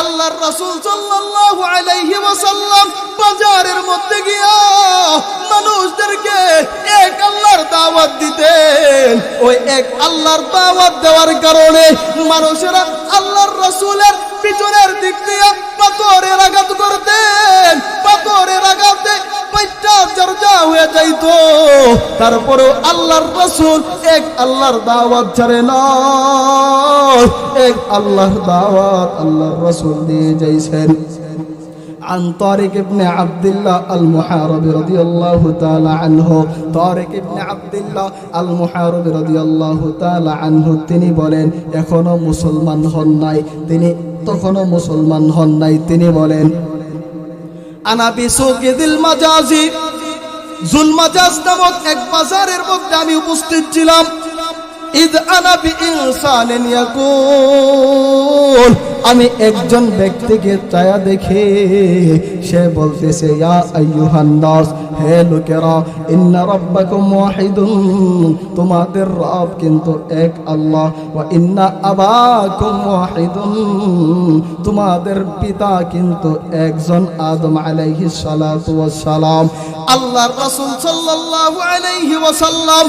আল্লাহর রাসূল সাল্লাল্লাহু আলাইহি ওয়াসাল্লাম বাজারের মধ্যে গিয়া মানুষদেরকে এক আল্লাহর দাওয়াত দিতেন। ওই এক আল্লাহর দাওয়াত দেওয়ার কারণে মানুষেরা আল্লাহর রাসূলের পিছনের দিক দিয়ে পাথরের আঘাত করতেন, পাথরের আঘাতে পেটটা জর্জা হয়ে যাইত। তারপরেও আল্লাহর রাসূল এক আল্লাহর দাওয়াত ছাড়ে না, এক আল্লাহর দাওয়াত আল্লাহর রাসূল দিয়ে যাইছেন। عن طارق بن عبد الله المحاربي رضي الله تعالى عنه طارق بن عبد الله المحاربي رضي الله تعالى عنه তিনি বলেন এখনো মুসলমান হন নাই, তিনি তখনও মুসলমান হন নাই। তিনি বলেন আনা বিসুকিদিল মাজাজি, জুল মাজাজ নামক এক বাজারের মধ্যে আমি উপস্থিত ছিলাম। ইদ আনা বিইনসানিন ইয়াকুল, আমি একজন ব্যক্তিকে চায়া দেখে সে বলতেছে ইয়া আইয়ুহান নাস, হে লোকেরা, ইন্না রাব্বাকুম ওয়াহিদুন, তোমাদের রব কিন্তু এক আল্লাহ। ওয়া ইন্না আবাকুম ওয়াহিদুন, তোমাদের পিতা কিন্তু একজন, আদম আলাইহিস সালাতু ওয়াস সালাম। আল্লাহর রাসূল সাল্লাল্লাহু আলাইহি ওয়াসাল্লাম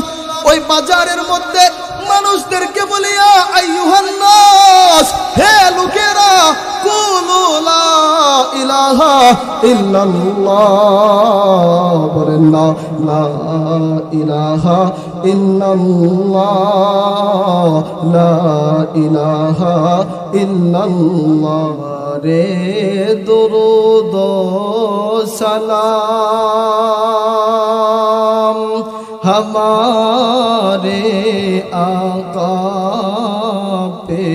ওই বাজারের মধ্যে মানুষদেরকে বলে ইয়া আইয়ুহান নাস, হে লোকেরা, কুলু লা ইলাহা ইল্লাল্লাহ, বলেন না লা ইলাহা ইল্লাল্লাহ, লা ইলাহা ইল্লাল্লাহ। রে দুরুদ সালাম हमारे आका पे,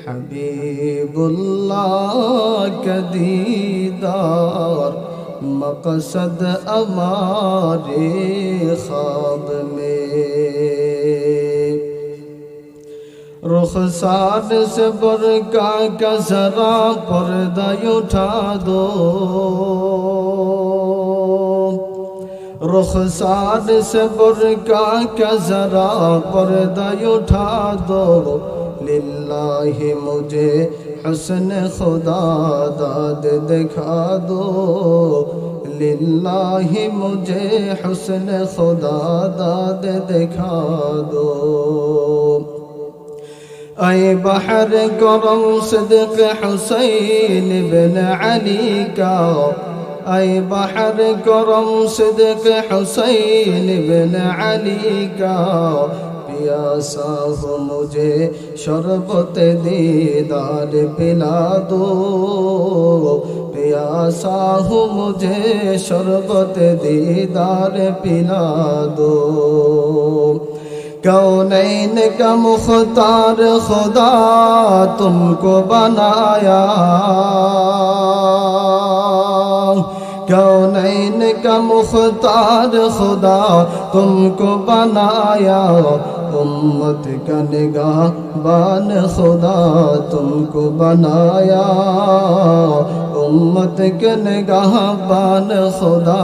हबीबुल्लाह का दीदार मकसद हमारे ख्वाब में। रुखसार से बरका का जरा पर्दा उठा दो, रुखसार से बरका का जरा पर्दा उठा दो, लिल्लाहि मुझे हुस्न खुदा दाद दिखा दो, लिल्लाहि मुझे हुस्न खुदा दाद दिखा दो। ऐ बहर करम सिद्क हुसैन बिन अली का, ऐ बहर करम सिद्क हुसैन बिन अली का, प्यासा हो मुझे शरबत दीदार पिला दो, प्यासा हो मुझे शरबत दीदार पिला दो। कौनैन का मुख्तार खुदा तुमको बनाया, कौनैन का मुख्तार खुदा तुमको बनाया, उम्मत का निगाहबान खुदा तुमको बनाया, उम्मत का निगाहबान खुदा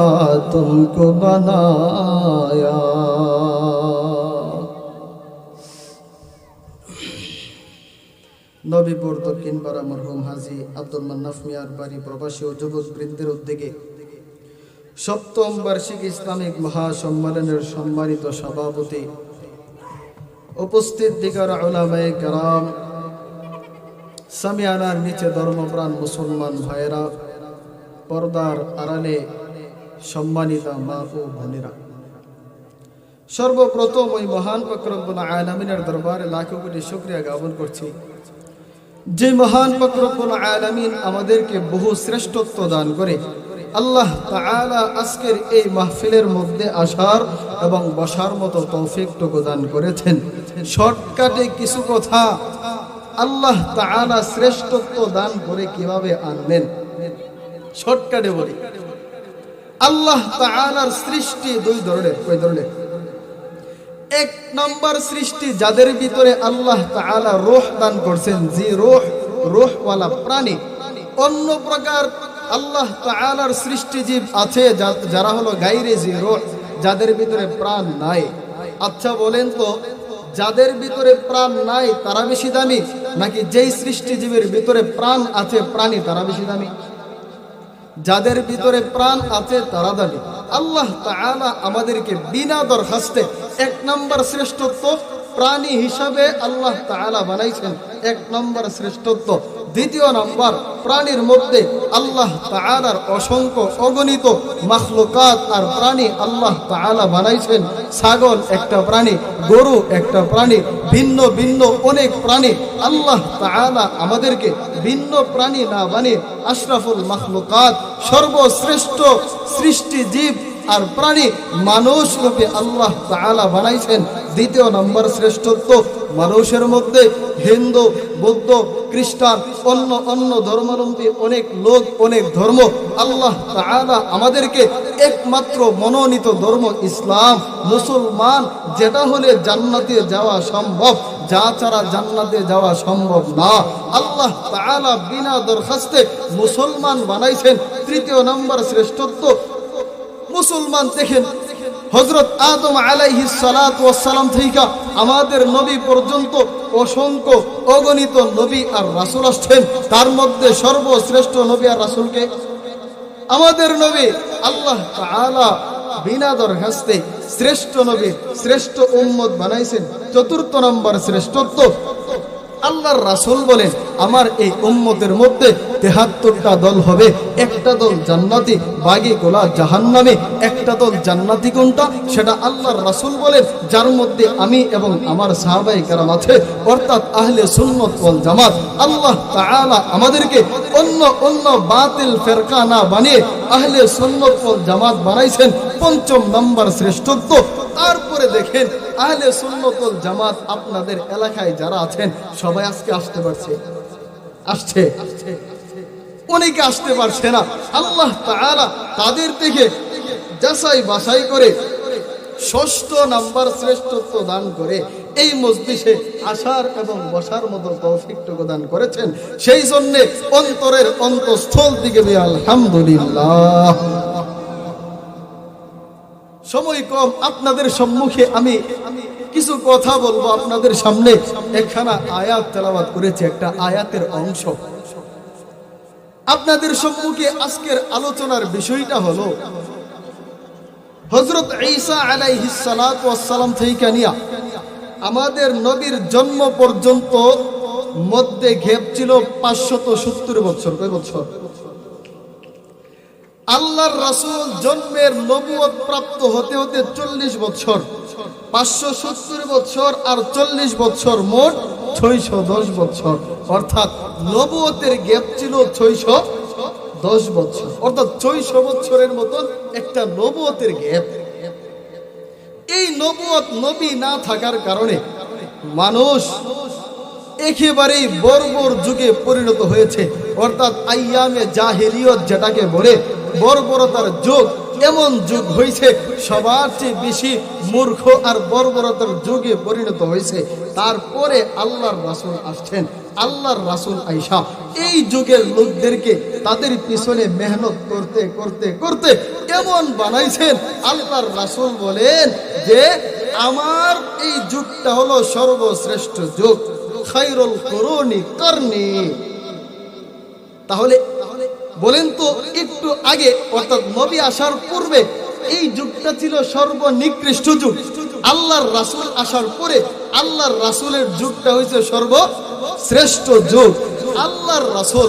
तुमको बनाया। নবীপুর দক্ষিণপাড়া মরহুম হাজী আব্দুল মান্নাফ মিয়ার বাড়ি প্রবাসী ও যুবক বৃন্দের উদ্যোগে ৭ম বার্ষিক ইসলামিক মহাসম্মেলনের সম্মানিত সভাপতি, উপস্থিত দিগার উলামায়ে কেরাম, সামিয়ানার নিচে ধর্মপ্রাণ মুসলমান ভাইয়েরা, পর্দার আড়ালে সম্মানিত মা ও বোনেরা, সর্বপ্রথম ওই মহান পাক রব্বুল আলামিনের দরবারে লাখো কোটি শুকরিয়া জ্ঞাপন করছি, যে মহান পাক রব্বুল আলামিন আমাদেরকে বহু শ্রেষ্ঠত্ব দান করে আল্লাহ তাআলা আজকের এই মাহফিলের মধ্যে আসার এবং বসার মতো তৌফিকটুকু দান করেছেন। শর্টকাটে কিছু কথা আল্লাহ তাআলা শ্রেষ্ঠত্ব দান করে কিভাবে আনলেন, শর্টকাটে বলি। আল্লাহ তাআলার সৃষ্টি দুই ধরনের। কয় ধরনের? এক নম্বর সৃষ্টি যাদের ভিতরে আল্লাহ তাআলা রূহ দান করছেন, যে রূহওয়ালা প্রাণী। অন্য প্রকার আল্লাহ তাআলার সৃষ্টি জীব আছে যারা হলো গায়রে জি রূহ, যাদের ভিতরে প্রাণ নাই। আচ্ছা বলেন তো, যাদের ভিতরে প্রাণ নাই তারা বেশি দামি, নাকি যেই সৃষ্টিজীবের ভিতরে প্রাণ আছে প্রাণী তারা বেশি দামি? যাদের ভিতরে প্রাণ আছে তারা দামি। আল্লাহ তাআলা আমাদেরকে বিনা দরখাস্তে এক নম্বর শ্রেষ্ঠত্ব প্রাণী হিসাবে আল্লাহ তাআলা বানাইছেন, এক নম্বর শ্রেষ্ঠত্ব। দ্বিতীয় নম্বর, প্রাণীর মধ্যে আল্লাহ তাআলার অসংখ্য অগণিত মাখলুকাত আর প্রাণী আল্লাহ তাআলা বানাইছেন। ছাগল একটা প্রাণী, গরু একটা প্রাণী, ভিন্ন ভিন্ন অনেক প্রাণী। আল্লাহ তাআলা আমাদেরকে ভিন্ন প্রাণী না বানিয়ে আশরাফুল মাখলুকাত সর্বশ্রেষ্ঠ সৃষ্টি জীব আর প্রাণী মানুষ রূপে আল্লাহ তাআলা বানাইছেন। দ্বিতীয় নম্বর শ্রেষ্ঠত্ব, মানুষের মধ্যে হিন্দু, বৌদ্ধ, খ্রিস্টান, অন্য অন্য ধর্মাবলম্বী অনেক লোক, অনেক ধর্ম। আল্লাহ তাআলা আমাদেরকে একমাত্র মনোনীত ধর্ম ইসলাম, মুসলমান, যেটা হলে জান্নাতে যাওয়া সম্ভব, যা ছাড়া জান্নাতে যাওয়া সম্ভব না। আল্লাহ তাআলা বিনা দরখাস্তে মুসলমান বানাইছেন। তৃতীয় নম্বর শ্রেষ্ঠত্ব, মুসলমান দেখেন হযরত আদম আলাইহিস সালাতু ওয়াস সালাম থেকে আমাদের নবী পর্যন্ত অসংখ্য অগণিত নবী আর রাসূল আসছেন। তার মধ্যে সর্বশ্রেষ্ঠ নবী আর রাসূলকে আমাদের নবী আল্লাহ তাআলা বিনা দরখাস্তে শ্রেষ্ঠ নবী, শ্রেষ্ঠ উম্মত বানাইছেন। চতুর্থ নম্বর শ্রেষ্ঠত্ব, আল্লাহর রাসূল বলেন আমার এই উম্মতের মধ্যে ৭৩টা দল হবে, একটা দল জান্নাতি, বাকিগুলো জাহান্নামী। একটা দল জান্নাতি কোনটা সেটা আল্লাহর রাসূল বলেন, যার মধ্যে আমি এবং আমার সাহাবায়ে কেরাম আছে, অর্থাৎ আহলে সুন্নাত ওয়াল জামাত। আল্লাহ তাআলা আমাদেরকে অন্য অন্য বাতিল ফিরকা না বানিয়ে আহলে সুন্নাত ওয়াল জামাত বানাইছেন। পঞ্চম নম্বর শ্রেষ্ঠত্ব। তারপরে দেখেন আহলে সুন্নাত ওয়াল জামাত আপনাদের এলাকায় যারা আছেন সবাই আজকে আসতে পারছে? আসছে? অনেকে আসতে পারছে না। আল্লাহ তাআলা তাদের থেকে যাচাই বাছাই করে ষষ্ঠ নাম্বার শ্রেষ্ঠত্ব দান করে এই মজলিসে আসার এবং বসার মতো তৌফিকটুকু দান করেছেন। সেই জন্য অন্তরের অন্তঃস্থল থেকে আলহামদুলিল্লাহ। সময় কম, আপনাদের সম্মুখে আমি কিছু কথা বলবো। আপনাদের সামনে একখানা আয়াত তেলাওয়াত করেছি, একটা আয়াতের অংশ। আপনাদের সম্মুখে আজকের আলোচনার বিষয়টা হলো হযরত ঈসা আলাইহিস সালাতু ওয়াস সালাম থেকে নিয়া আমাদের নবীর জন্ম পর্যন্ত মধ্যে গ্যাপ ছিল ৫৭০ বছর। কয় বছর? আল্লাহর রাসূল জন্মের নবুয়ত প্রাপ্ত হতে হতে ৪০ বছর। ৫৭০ বছর আর ৪০ বছর, মোট ৬১০ বছর। অর্থাৎ নবুয়তের গ্যাপ ছিল ৬১০ বছর, অর্থাৎ ৬০ বছরের মতন একটা নবুয়তের গ্যাপ। এই নবুয়ত নবী না থাকার কারণে মানুষ একেবারেই বর্বর যুগে পরিণত হয়েছে। অর্থাৎ আইয়ামে জাহেলিয়ত যেটাকে বলে, বর্বরতার যুগ। এমন যুগ হয়েছে সবার চেয়ে বেশি মূর্খ আর বর্বরতার যুগে পরিণত হয়েছে। তারপরে আল্লাহর রাসূল আসছেন। আল্লাহর রাসূল আইসা এই যুগের লোকদেরকে তাদের পিছনে মেহনত করতে করতে করতে এমন বানাইছেন, আল্লাহর রাসূল বলেন যে আমার এই যুগটা হলো সর্বশ্রেষ্ঠ যুগ, খায়রুল কুরুনি করনি। তাহলে বলেন তো, একটু আগে অর্থাৎ নবী আসার পূর্বে এই যুগটা ছিল সর্বনিকৃষ্ট যুগ। আল্লাহর রাসূল আসার পরে আল্লাহর রাসূলের যুগটা হয়েছে সর্বশ্রেষ্ঠ যুগ। আল্লাহর রাসূল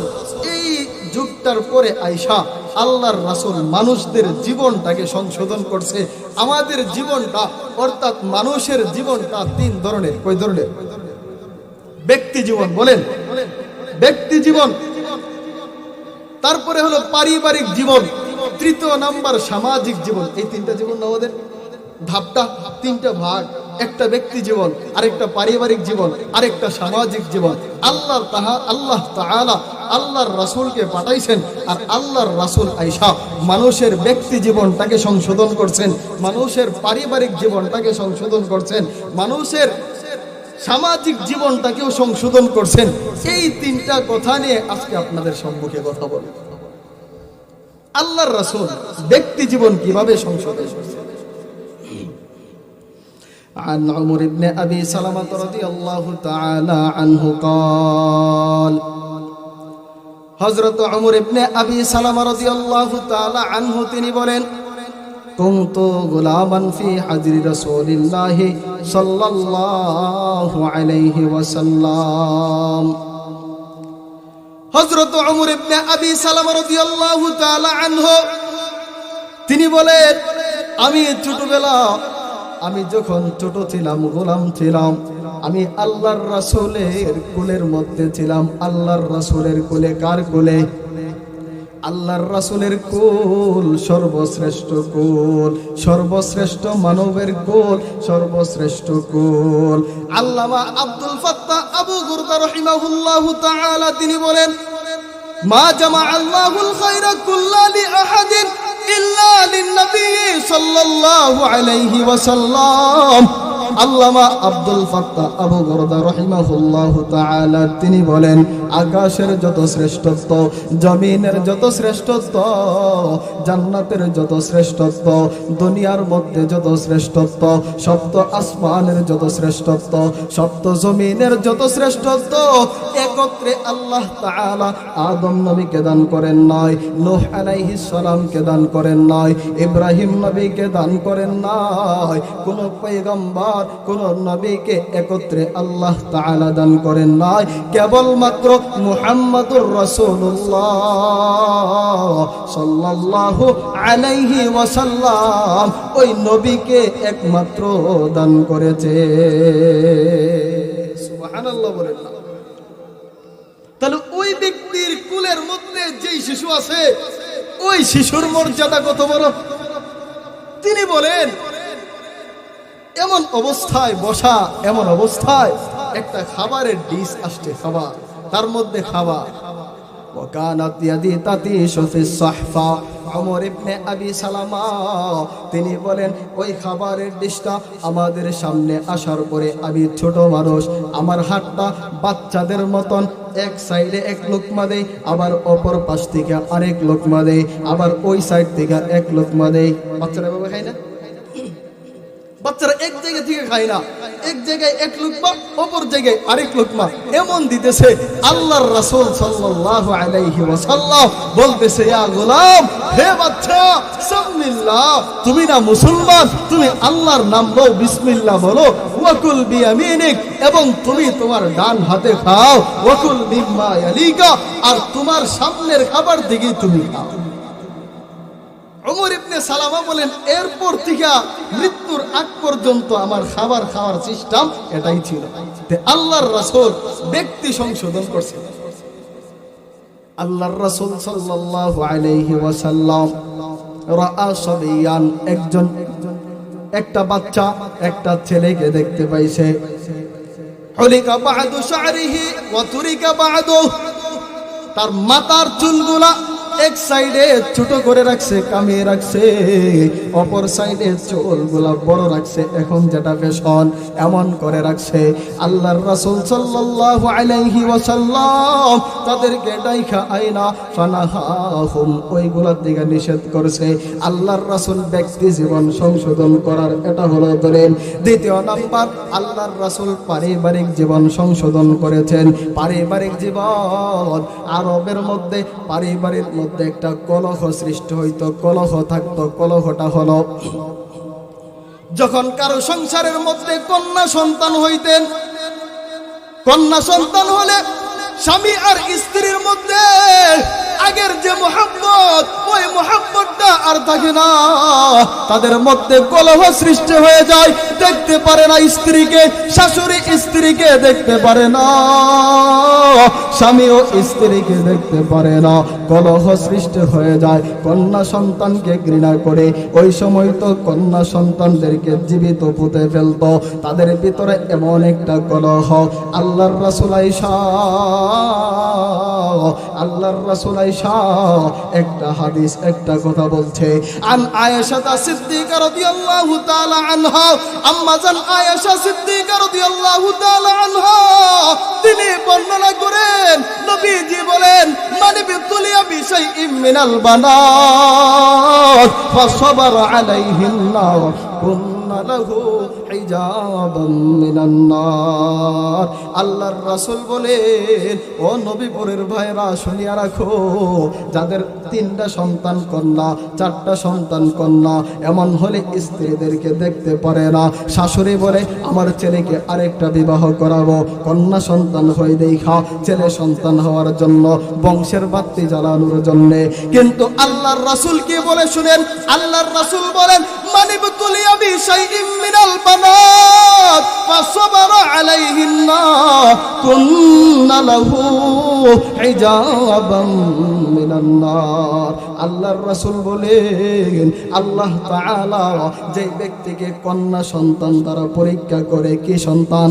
এই যুগটার পরে আইসা আল্লাহর রাসূল মানুষদের জীবনটাকে সংশোধন করছে। আমাদের জীবনটা অর্থাৎ মানুষের জীবনটা তিন ধরনের। কয় ধরনের? ব্যক্তি জীবন, বলেন ব্যক্তি জীবন, তারপরে হলো পারিবারিক জীবন, তৃতীয় নাম্বার সামাজিক জীবন। এই তিনটা জীবন আমাদের ধাপটা, তিনটা ভাগ। একটা ব্যক্তি জীবন, আরেকটা পারিবারিক জীবন, আরেকটা সামাজিক জীবন। আল্লাহ তাআলা আল্লাহর রাসূলকে পাঠাইছেন, আর আল্লাহর রাসূল আইসা মানুষের ব্যক্তি জীবনটাকে সংশোধন করছেন, মানুষের পারিবারিক জীবনটাকে সংশোধন করছেন, মানুষের সামাজিক জীবনটাকেও সংশোধন করছেন। এই তিনটা কথা নিয়ে আজকে আপনাদের সম্মুখে কথা বলব। আল্লাহর রাসূল ব্যক্তি জীবন কিভাবে সংশোধন করছেন? عن عمر بن أبي سلمة رضي الله تعالى عنه قال হযরত উমর ইবনে আবি সালামা রাদিয়াল্লাহু তাআলা আনহু তিনি বলেন কুনতু গুলামান ফি হাজরি রাসূলিল্লাহ সাল্লাল্লাহু আলাইহি ওয়াসাল্লাম। হযরত উমর ইবনে আবি সালামা রাদিয়াল্লাহু তাআলা আনহু তিনি বলেন আমি ছোটবেলা আমি যখন ছোট ছিলাম গোলাম ছিলাম আমি আল্লাহর রাসূলের কুলের মধ্যে ছিলাম। আল্লাহর রাসূলের কুলে কার কুলে? আল্লাহর রাসূলের কুল সর্বশ্রেষ্ঠ কুল, সর্বশ্রেষ্ঠ মানবের কুল, সর্বশ্রেষ্ঠ কুল। আল্লামা আব্দুল ফাত্তাহ আবু গুরদা রাহিমাহুল্লাহু তাআলা তিনি বলেন মা জামা আল্লাহুল খায়রা কুল্লা লি আহাদিন ইল্লা লিন-নবী সাল্লাল্লাহু আলাইহি ওয়াসাল্লাম। আল্লামা আব্দুল ফাত্তাহ আবু গুরদা রাহিমাহুল্লাহু তাআলা তিনি বলেন আকাশের যত শ্রেষ্ঠত্ব, জমিনের যত শ্রেষ্ঠত্ব, জান্নাতের যত শ্রেষ্ঠত্ব, দুনিয়ার মধ্যে যত শ্রেষ্ঠত্ব, সপ্ত আসমানের যত শ্রেষ্ঠত্ব, সপ্ত জমিনের যত শ্রেষ্ঠত্ব একত্রে আল্লাহ তাআলা আদম নবীকে দান করেন নাই, নূহ আলাইহিস সালামকে দান করেন নাই, ইব্রাহিম নবীকে দান করেন নাই, কোন পয়গম্বর কোন নবীকে একত্রে আল্লাহ তাআলা দান করেন নাই। কেবলমাত্র মুহাম্মদুর রাসূলুল্লাহ সাল্লাল্লাহু আলাইহি ওয়াসাল্লাম ওই নবীকে একমাত্র দান করেছে। সুবহানাল্লাহ বলেন না? তাহলে ওই ব্যক্তির কুলের মধ্যে যেই শিশু আছে ওই শিশুর মর্যাদা কত বড়। তিনি বলেন এমন অবস্থায় বসা, এমন অবস্থায় একটা খাবারের ডিশ আসছে, খাবার তার মধ্যে খাবার। ওয়াকানাত ইয়াদি তাতিশু ফিস সাহফা। উমর ইবনে আবি সালামা তিনি বলেন ওই খাবারের ডিশটা আমাদের সামনে আসার পরে আমি ছোট মানুষ, আমার হাতটা বাচ্চাদের মতন এক সাইডে এক লোকমা দেই, আবার অপর পাশ থেকে আরেক লোকমা দেই, আবার ওই সাইড থেকে এক লোকমা দেই। বাচ্চারা বাবা খায় না? বাচ্চারা এক জায়গা থেকে খায় না, এক জায়গায় এক লুকমা অপর জায়গায় আরেক লুকমা এমন দিতেছে। আল্লাহর রাসূল সাল্লাল্লাহু আলাইহি ওয়াসাল্লাম বলতেছে ইয়া গোলাম, হে বাচ্চা, সামিল্লাহ, তুমি না মুসলমান, তুমি আল্লাহর নাম লও, বিসমিল্লাহ বলো, ওয়াকুল বিয়ামিনিক, এবং তুমি তোমার ডান হাতে খাও, ওয়াকুল মিম্মা ইয়ালিকা, আর তোমার সামনের খাবার থেকে তুমি খাও। উমর ইবনে সালামা বলেন এরপর থেকে মৃত্যুর আগ পর্যন্ত আমার খাবার খাওয়ার সিস্টেম এটাই ছিল। আল্লাহর রাসূল ব্যক্তি সংশোধন করছেন। আল্লাহর রাসূল সাল্লাল্লাহু আলাইহি ওয়াসাল্লাম রাআ সাবিয়ান, একজন একটা বাচ্চা একটা ছেলেকে দেখতে পাইছে। হুলিকা বা'দু শা'রিহি ওয়া তুরিকা বা'দু, তার মাথার চুলগুলা এক সাইডে ছোট করে রাখছে, কামিয়ে রাখছে, অপর সাইডে চুলগুলা বড় রাখছে, এখন যেটা ফ্যাশন এমন করে রাখছে। আল্লাহর রাসূল সাল্লাল্লাহু আলাইহি ওয়াসাল্লাম তাদেরকে ডাইখা আইনা ফানাহাহুম, ওইগুলার দিকে নিষেধ করছে। আল্লাহর রাসূল ব্যক্তি জীবন সংশোধন করার এটা হলো দলিল। দ্বিতীয় নাম্বার, আল্লাহর রাসূল পারিবারিক জীবন সংশোধন করেছেন। পারিবারিক জীবন, আরবের মধ্যে পারিবারিক একটা কলহ সৃষ্টি হইতো, কলহ থাকতো। কলহটা হলো যখন কারো সংসারের মধ্যে কন্যা সন্তান হইতেন, কন্যা সন্তান হলে স্বামী আর স্ত্রীর মধ্যে আগের যে মোহাব্বত, ওই মোহাব্বতটা আর থাকে না, তাদের মধ্যে কলহ সৃষ্টি হয়ে যায়। দেখতে পারে না স্ত্রীকে, শাশুড়ি স্ত্রীকে দেখতে পারে না, স্বামীও স্ত্রীকে দেখতে পারে না, কলহ সৃষ্টি হয়ে যায়। কন্যা সন্তানকে ঘৃণা করে ওই সময় তো কন্যা সন্তানদেরকে জীবিত পুঁতে ফেলতো। তাদের ভিতরে এমন একটা কলহ। আল্লাহর রাসূল আয়েশা, আল্লাহর রাসূল আয়েশা একটা হাদিস, একটা কথা বলছে। আন আয়েশা সিদ্দিকা রাদিয়াল্লাহু তাআলা আনহা, আম্মা জান আয়েশা সিদ্দিকা রাদিয়াল্লাহু তাআলা আনহা তিনি বর্ণনা করেন, নবীজি বলেন মান বিতুলিয়া বিশাইইন মিনাল বানাত ফাসাবারা আলাইহিন্না কুন্না লাহু হিজাবাম মিনান নার। আল্লাহর রাসূল বলেন, ও নবীপুরের ভাইরা শুনিয়া রাখো, যাদের 3টা সন্তান কন্যা, 4টা সন্তান কন্যা, এমন হলে স্ত্রীদেরকে দেখতে পারে না। শাশুড়ি বলে আমার ছেলেকে আরেকটা বিবাহ করাবো, কন্যা সন্তান হয়ে দেখা ছেলে সন্তান হওয়ার জন্য, বংশের বাতি জ্বালানোর জন্য। কিন্তু আল্লাহর রাসূল কি বলে শুনেন, আল্লাহর রাসূল বলেন, মানিবতুলিয়া বিশাইইম মিনাল বানাত ফাসাবারা আলাইহিন্না কুন্না লাহু হিজাবাম মিনান নার। আল্লাহর রাসূল বলেন, আল্লাহ তাআলা যে ব্যক্তিকে কন্যা সন্তান দ্বারা পরীক্ষা করে, কি সন্তান,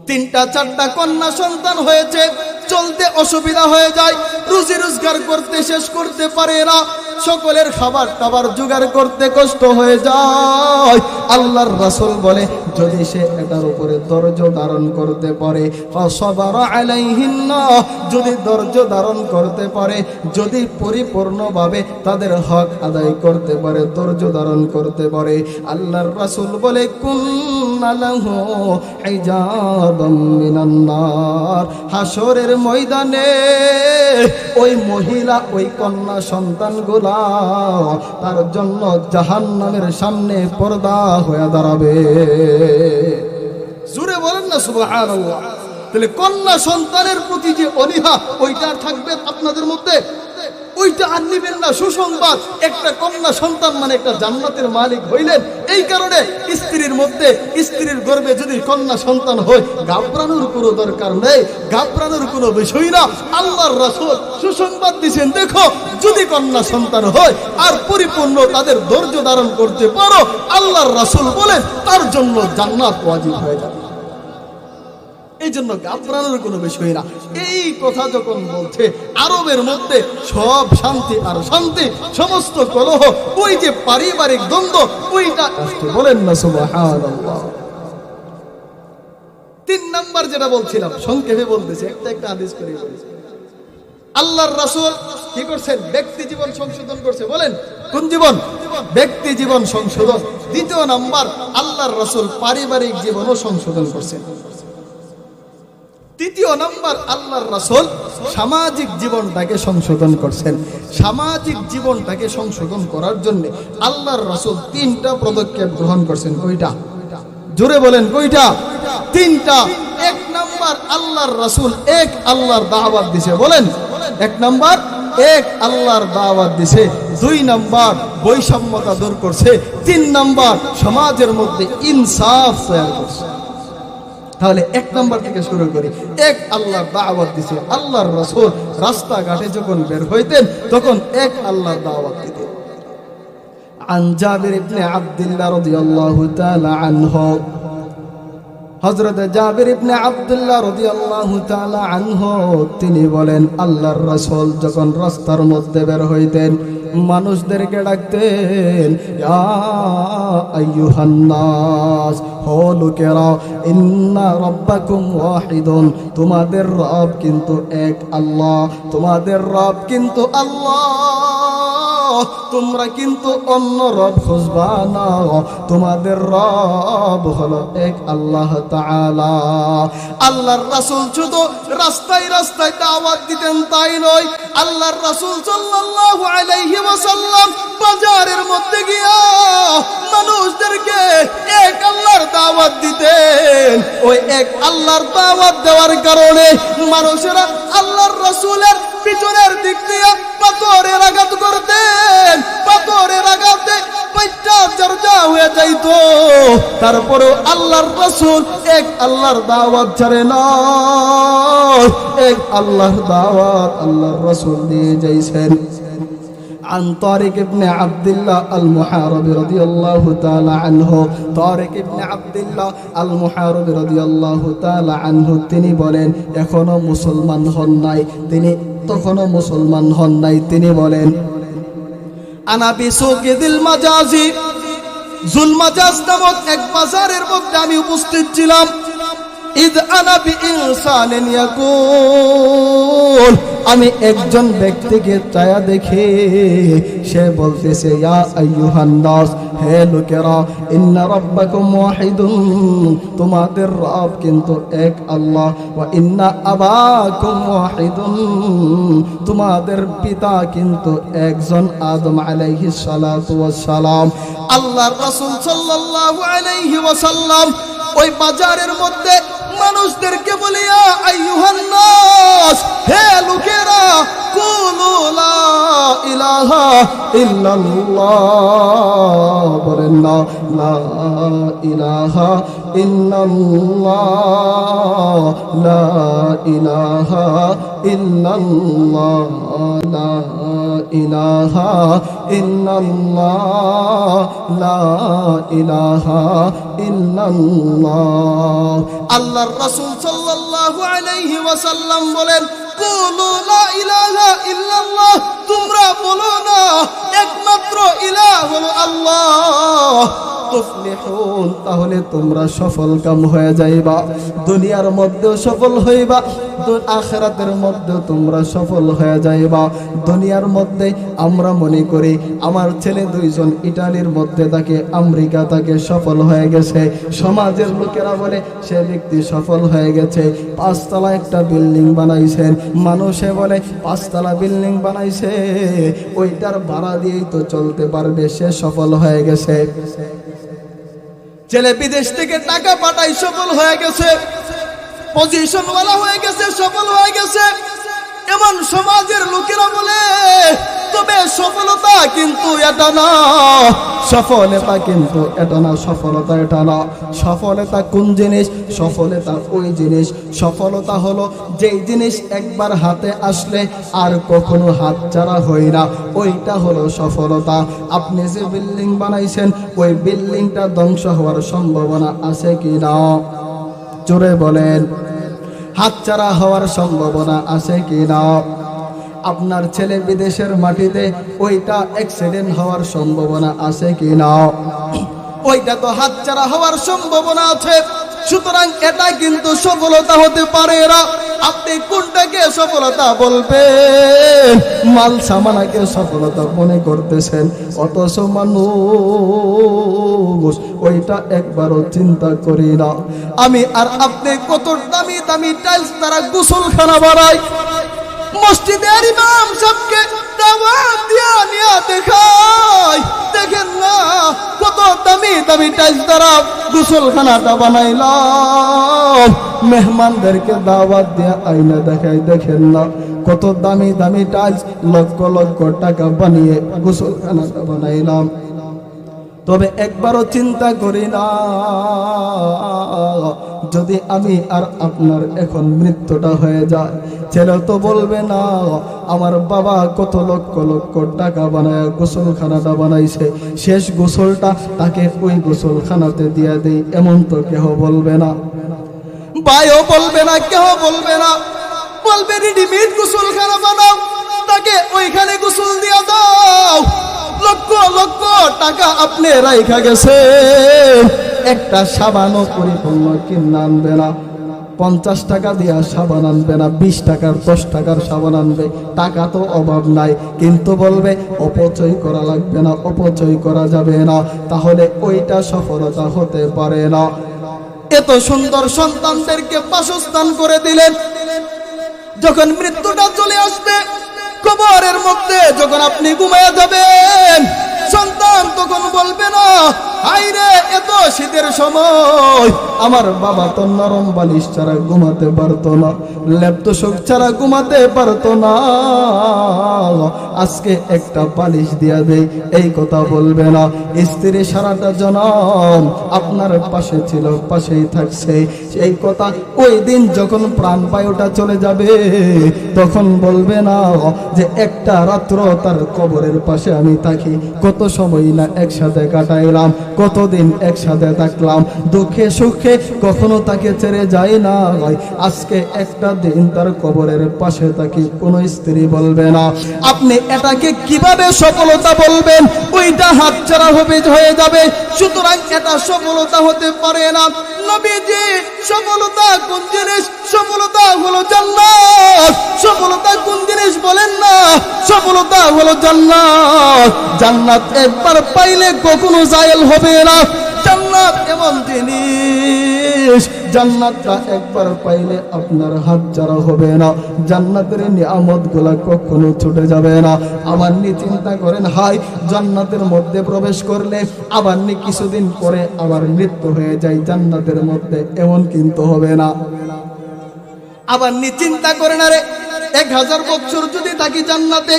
3টা 4টা কন্যা সন্তান হয়েছে, চলতে অসুবিধা হয়ে যায়, রুজি রোজগার করতে শেষ করতে পারে না, সকলের খাবার টাবার জোগাড় করতে কষ্ট হয়ে যায়। আল্লাহর রাসূল বলে, যদি সে এটার উপরে ধৈর্য ধারণ করতে পারে, ফাসাবারা আলাইহিন্না, যদি ধৈর্য ধারণ করতে পারে, যদি পরিপূর্ণভাবে তাদের হক আদায় করতে পারে, ধৈর্য ধারণ করতে পারে, আল্লাহর রাসূল বলে, কুন্না লাহু হিজাবাম মিনান নার। হাসরের ময়দানে ওই মহিলা, ওই কন্যা সন্তানগুলা তার জন্য জাহান্নামের সামনে পর্দা হয়ে দাঁড়াবে। জোরে বলেন না সুবহানাল্লাহ। তাহলে কন্যা সন্তানের প্রতি যে অনীহা, ওইটা থাকবে আপনাদের মধ্যে, ওইটা আর নিবেন না। সুসংবাদ, একটা কন্যা সন্তান মানে একটা জান্নাতের মালিক হইলেন। এই কারণে স্ত্রীর মধ্যে, স্ত্রীর গর্ভে যদি কন্যা সন্তান হয়, ঘাবড়ানোর কোনো দরকার নেই, ঘাবড়ানোর কোনো বিষয় না। আল্লাহর রাসূল সুসংবাদ দিয়েছেন, দেখো যদি কন্যা সন্তান হয় আর পরিপূর্ণ তাদের ধৈর্য ধারণ করতে পারো, আল্লাহর রাসূল বলেন তার জন্য জান্নাত ওয়াজিব হয়ে যাবে। এই জন্য ঘাবড়ানোর কোনো বিষয় না। এই কথা যখন বলছে, আরবের মধ্যে সব শান্তি আর শান্তি, সমস্ত কলহ, ওই যে পারিবারিক দ্বন্দ্ব, ওইটা বলেন না সুবহানাল্লাহ। 3 নাম্বার যেটা বলছিলাম, সংক্ষেপে বলতেছি, একটা হাদিস করে বলছি। আল্লাহর রাসূল কি করছেন, ব্যক্তি জীবন সংশোধন করছে। বলেন কোন জীবন, ব্যক্তি জীবন সংশোধন। 2 নাম্বার, আল্লাহর রাসূল পারিবারিক জীবনও সংশোধন করছেন। 3 নাম্বার, আল্লাহর রাসূল সামাজিক জীবনটাকে সংশোধন করছেন। সামাজিক জীবনটাকে সংশোধন করার জন্য আল্লাহর রাসূল 3টা পদক্ষেপ গ্রহণ করছেন। কয়টা, জোরে বলেন কয়টা? 3টা। 1 নাম্বার, আল্লাহর রাসূল এক আল্লাহর দাওয়াত দিয়েছে। বলেন 1 নাম্বার, এক আল্লাহর দাওয়াত দিয়েছে। 2 নাম্বার, বৈষম্যতা দূর করছে। 3 নাম্বার, সমাজের মধ্যে ইনসাফ তৈরি করছে। তাহলে 1 নাম্বার থেকে শুরু করি। এক আল্লাহর দাওয়াত দিছে। আল্লাহর রাসূল রাস্তাঘাটে যখন বের হইতেন, তখন এক আল্লাহর দাওয়াত দিতেন। আন জাবির ইবনে আব্দুল্লাহ রাদিয়াল্লাহু তাআলা আনহু, হযরত জাবির ইবনে আব্দুল্লাহ রাদিয়াল্লাহু তাআলা আনহু তিনি বলেন, আল্লাহর রাসূল যখন রাস্তার মধ্যে বের হইতেন, মানুষদেরকে ডাকতেন, ইয়া আইয়ুহান নাস, ও লোকেরা, ইন্না রাব্বাকুম ওয়াহিদুন, তোমাদের রব কিন্তু এক আল্লাহ, তোমাদের রব কিন্তু আল্লাহ, তোমরা কিন্তু অন্য রব খুঁজবা না, তোমাদের রব হলো এক আল্লাহ তাআলা। আল্লাহর রাসূল শুধু রাস্তায় রাস্তায় দাওয়াত দিতেন তাই নয়, আল্লাহর রাসূল সাল্লাল্লাহু আলাইহি ওয়াসাল্লাম বাজারের মধ্যে গিয়া মানুষদেরকে এক আল্লাহর দাওয়াত দিতেন। ওই এক আল্লাহর দাওয়াত দেওয়ার কারণে মানুষেরা আল্লাহর রাসূলের পিছনের দিক দিয়ে পাথরের আঘাত করতেন, পাথরের আঘাতে পেটটা জর্জা হয়ে যাইত। তারপরেও আল্লাহর রাসূল এক আল্লাহর দাওয়াত ছাড়ে না, এক আল্লাহর দাওয়াত আল্লাহর রাসূল দিয়ে যাইছেন। عن طارق بن عبد الله المحاربي رضي الله تعالى عنه, طارق بن عبد الله المحاربي رضي الله تعالى عنه তিনি বলেন, এখনো মুসলমান হন নাই, তিনি তখনও মুসলমান হন নাই। তিনি বলেন, আনা বিসুকিদিল মাজাজি, জুল মাজাজ নামক এক বাজারের মধ্যে আমি উপস্থিত ছিলাম। ইদ আনা বিইনসানিন ইয়াকুল, আমি একজন ব্যক্তিকে চায়া দেখে সে বলতেছে ইয়া আইয়ুহান নাস, হে লোকেরা, ইন্না রাব্বাকুম ওয়াহিদুন, তোমাদের রব কিন্তু এক আল্লাহ, ওয়া ইন্না আবাকুম ওয়াহিদুন, তোমাদের পিতা কিন্তু একজন, আদম আলাইহিস সালাতু ওয়াস সালাম। আল্লাহর রাসূল সাল্লাল্লাহু আলাইহি ওয়াসাল্লাম ওই বাজারের মধ্যে মানুষদেরকে বলে ইয়া আইয়ুহান নাস, হে লোকেরা, কুলু লা ইলাহা ইল্লাল্লাহ, বলেন না লা ইলাহা ইল্লাল্লাহ, লা ইলাহা ইল্লাল্লাহ, লা ইলাহা ইল্লাল্লাহ, লা ইলাহা ইল্লাল্লাহ। আল্লাহর রাসূল সাল্লাল্লাহু আলাইহি ওয়াসাল্লাম বলেন কুলু লা ইলাহা ইল্লাল্লাহ, তোমরা বলো না একমাত্র ইলাহ হলো আল্লাহ, তুফলিহুন, তাহলে তোমরা সফল কাম হয়ে যাইবা, দুনিয়ার মধ্যেও সফল হইবা, আখিরাতের মধ্যেও তোমরা সফল হয়ে যাইবা। দুনিয়ার মধ্যে আমরা মনে করি আমার ছেলে দুইজন ইটালির মধ্যে থাকে, আমেরিকা থাকে, সফল হয়ে গেছে, সমাজের লোকেরা বলে সে ব্যক্তি সফল হয়ে গেছে, 5 তলা একটা বিল্ডিং বানাইছেন, মানুষে বলে 5 তলা বিল্ডিং বানাইছে, ওইটার ভাড়া দিয়েই তো চলতে পারবে, সে সফল হয়ে গেছে। ছেলে বিদেশ থেকে টাকা পাঠাই, সফল হয়ে গেছে, পজিশন ওয়ালা হয়ে গেছে, সফল হয়ে গেছে, এমন সমাজের লোকেরা বলে। তবে সফলতা কিন্তু এটা না, সফলতা কিন্তু এটা না, সফলতা এটা না। সফলতা কোন জিনিস? সফলতা ওই জিনিস, সফলতা হলো যেই জিনিস একবার হাতে আসলে আর কখনো হাত ছাড়া হয় না, ওইটা হলো সফলতা। আপনি যে বিল্ডিং বানাইছেন ওই বিল্ডিংটা ধ্বংস হওয়ার সম্ভাবনা আছে কি না? জোরে বলেন। হাতছাড়া হওয়ার সম্ভাবনা আছে কি না? আপনার ছেলে বিদেশের মাটিতে, ওইটা অ্যাক্সিডেন্ট হওয়ার সম্ভাবনা আছে কি না? ওইটা তো হাতছাড়া হওয়ার সম্ভাবনা আছে। সুতরাং এটা কিন্তু সফলতা হতে পারে না। আপনি কোনটাকে সফলতা বলবেন? মাল সামানাকে সফলতা মনে করতেছেন, অথচ মানুষ ওইটা একবারও চিন্তা করি না। আমি আর আপনি কত দামি দামি টাইলস তারা গোসলখানা বানাই, মসজিদের ইমাম সাহেবকে দাওয়াত দিয়া নিয়া দেখায়, দেখেন না কত দামি দামি টাইলস দ্বারা গোসলখানাটা বানাইলাম, মেহমানদেরকে দাওয়াত দিয়া আইনা দেখায়, দেখেন না কত দামি দামি টাইলস, লক্ষ লক্ষ টাকা বানিয়ে গোসলখানাটা বানাইলাম। তবে একবারও চিন্তা করি না, যদি আমি আর আপনার এখন মৃত্যুটা হয়ে যায়, ছেলে তো বলবে না আমার বাবা কত লক্ষ লক্ষ টাকা বানায় গোসলখানাটা বানাইছে, শেষ গোসলটা তাকে ওই গোসলখানাতে দিয়ে দেই, এমন তো কেহ বলবে না, ভাইও বলবে না, কেহ বলবে না। বলবে রেডিমেড গোসলখানা বানাও, তাকে ওইখানে গোসল দিয়া দাও। লক্ষ লক্ষ টাকা আপনি রাইখা গেছে, একটা সাবানও পরিপূর্ণ কিনে আনবে না, 50 টাকা দিয়া সাবান আনবে না, 20 টাকার 10 টাকার সাবান আনবে। টাকা তো অভাব নাই, কিন্তু বলবে অপচয় করা লাগবে না, অপচয় করা যাবে না, তাহলে ওইটা সফলতা হতে পারে না। এত সুন্দর সন্তানদেরকে বাসস্থান করে দিলেন, যখন মৃত্যুটা চলে আসবে, কবরের মধ্যে যখন আপনি ঘুমিয়ে যাবেন, সন্তান তখন বলবে না হাইরে এত শীতের সময় আমার বাবা তো নরম বালিশ ছাড়া ঘুমাতে পারতো না, লেপতোষক ছাড়া ঘুমাতে পারতো না, আজকে একটা বালিশ দিয়া দেই, এই কথা বলবে না। স্ত্রী সারাটা জনম আপনার পাশে ছিল, পাশেই থাকছে, এই কথা ওই দিন যখন প্রাণ বায়ুটা চলে যাবে তখন বলবে না যে একটা রাত্র তার কবরের পাশে আমি থাকি, কত সময় না একসাথে কাটাইলাম, কতদিন একসাথে থাকলাম, দুঃখে সুখে কখনো তাকে ছেড়ে যায় না। আজকে একটা দিন তার কবরের পাশে তাকে কোনো স্ত্রী বলবে না। আপনি এটাকে কিভাবে সফলতা বলবেন? ওইটা হাতছাড়া হয়ে যাবে। সুতরাং এটা সফলতা হতে পারে না। নবীজি সফলতা কোন জিনিস? সফলতা হলো জান্নাত। সফলতা কোন জিনিস বলেন না? সফলতা হলো জান্নাত। জান্নাত একবার পাইলে কখনো জায়েল হবে না। জান্নাত এমন জিনিস, জান্নাতটা একবার পাইলে আপনার হাতছাড়া হবে না। জান্নাতের নিয়ামতগুলা কখনো ছুটে যাবে না। আবার নি চিন্তা করেন, হাই জান্নাতের মধ্যে প্রবেশ করলে আবার নি কিছুদিন পরে আবার মৃত্যু হয়ে যায় জান্নাতের মধ্যে, এমন কিন্তু হবে না। আবার নি চিন্তা করেন, আরে 1000 বছর যদি থাকি জান্নাতে,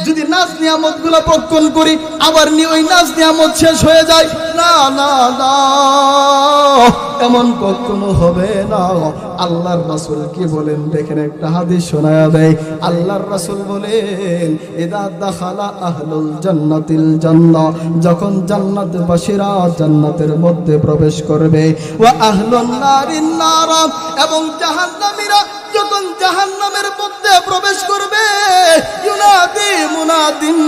যদি নাজ নিয়ামত গুলা ভক্ষণ করি, আবার নি ওই নাজ নিয়ামত শেষ হয়ে যায়। না না না, এমন কখনো হবে না। আল্লাহর রাসূল কি বলেন দেখেন, একটা হাদিস শোনায়া দেয়। আল্লাহর রাসূল বলেন, ইদা দাখালা আহলুল জান্নাতিল জান্নাহ, যখন জান্নাতবাসীরা জান্নাতের মধ্যে প্রবেশ করবে, ওয়া আহলুন নারিন নার, এবং জাহান্নামীরা যখন জাহান্নামের মধ্যে প্রবেশ করবে, ইউনাদি মুনাদিন,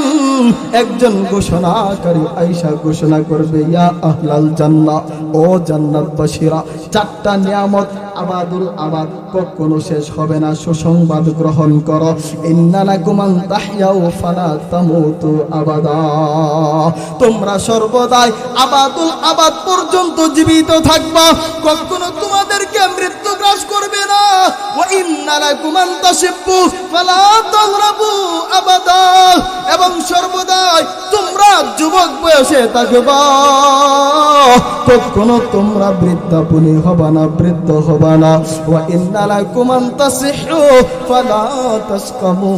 একজন ঘোষণাকারী আয়েশা ঘোষণা করবে, ইয়া আহলাল জান্নাহ, ও জান্নাতবাসীরা, 4টা নিয়ামত আবাদুল আবাদ কখনো শেষ হবে না, সুসংবাদ গ্রহণ করো। ইন্না লাকুম আন তাহইয়াউ ফালা তামুতু আবাদা, তোমরা সর্বদাই আবাদুল আবাদ পর্যন্ত জীবিত থাকবা, কখনো তোমাদেরকে মৃত্যু গ্রাস করবে না। ওয়া ইন্না লাকুম আন তাশিব্বু ফালা তাগরাবু আবাদা, এবং সর্বদাই তোমরা যুবক বয়সে থাকবা, কখনো তোমরা বৃদ্ধাপনী হবা না, বৃদ্ধ হবা না। ওয়া ইন্না লাকুম আন তাসিহু ফালা তাসকামু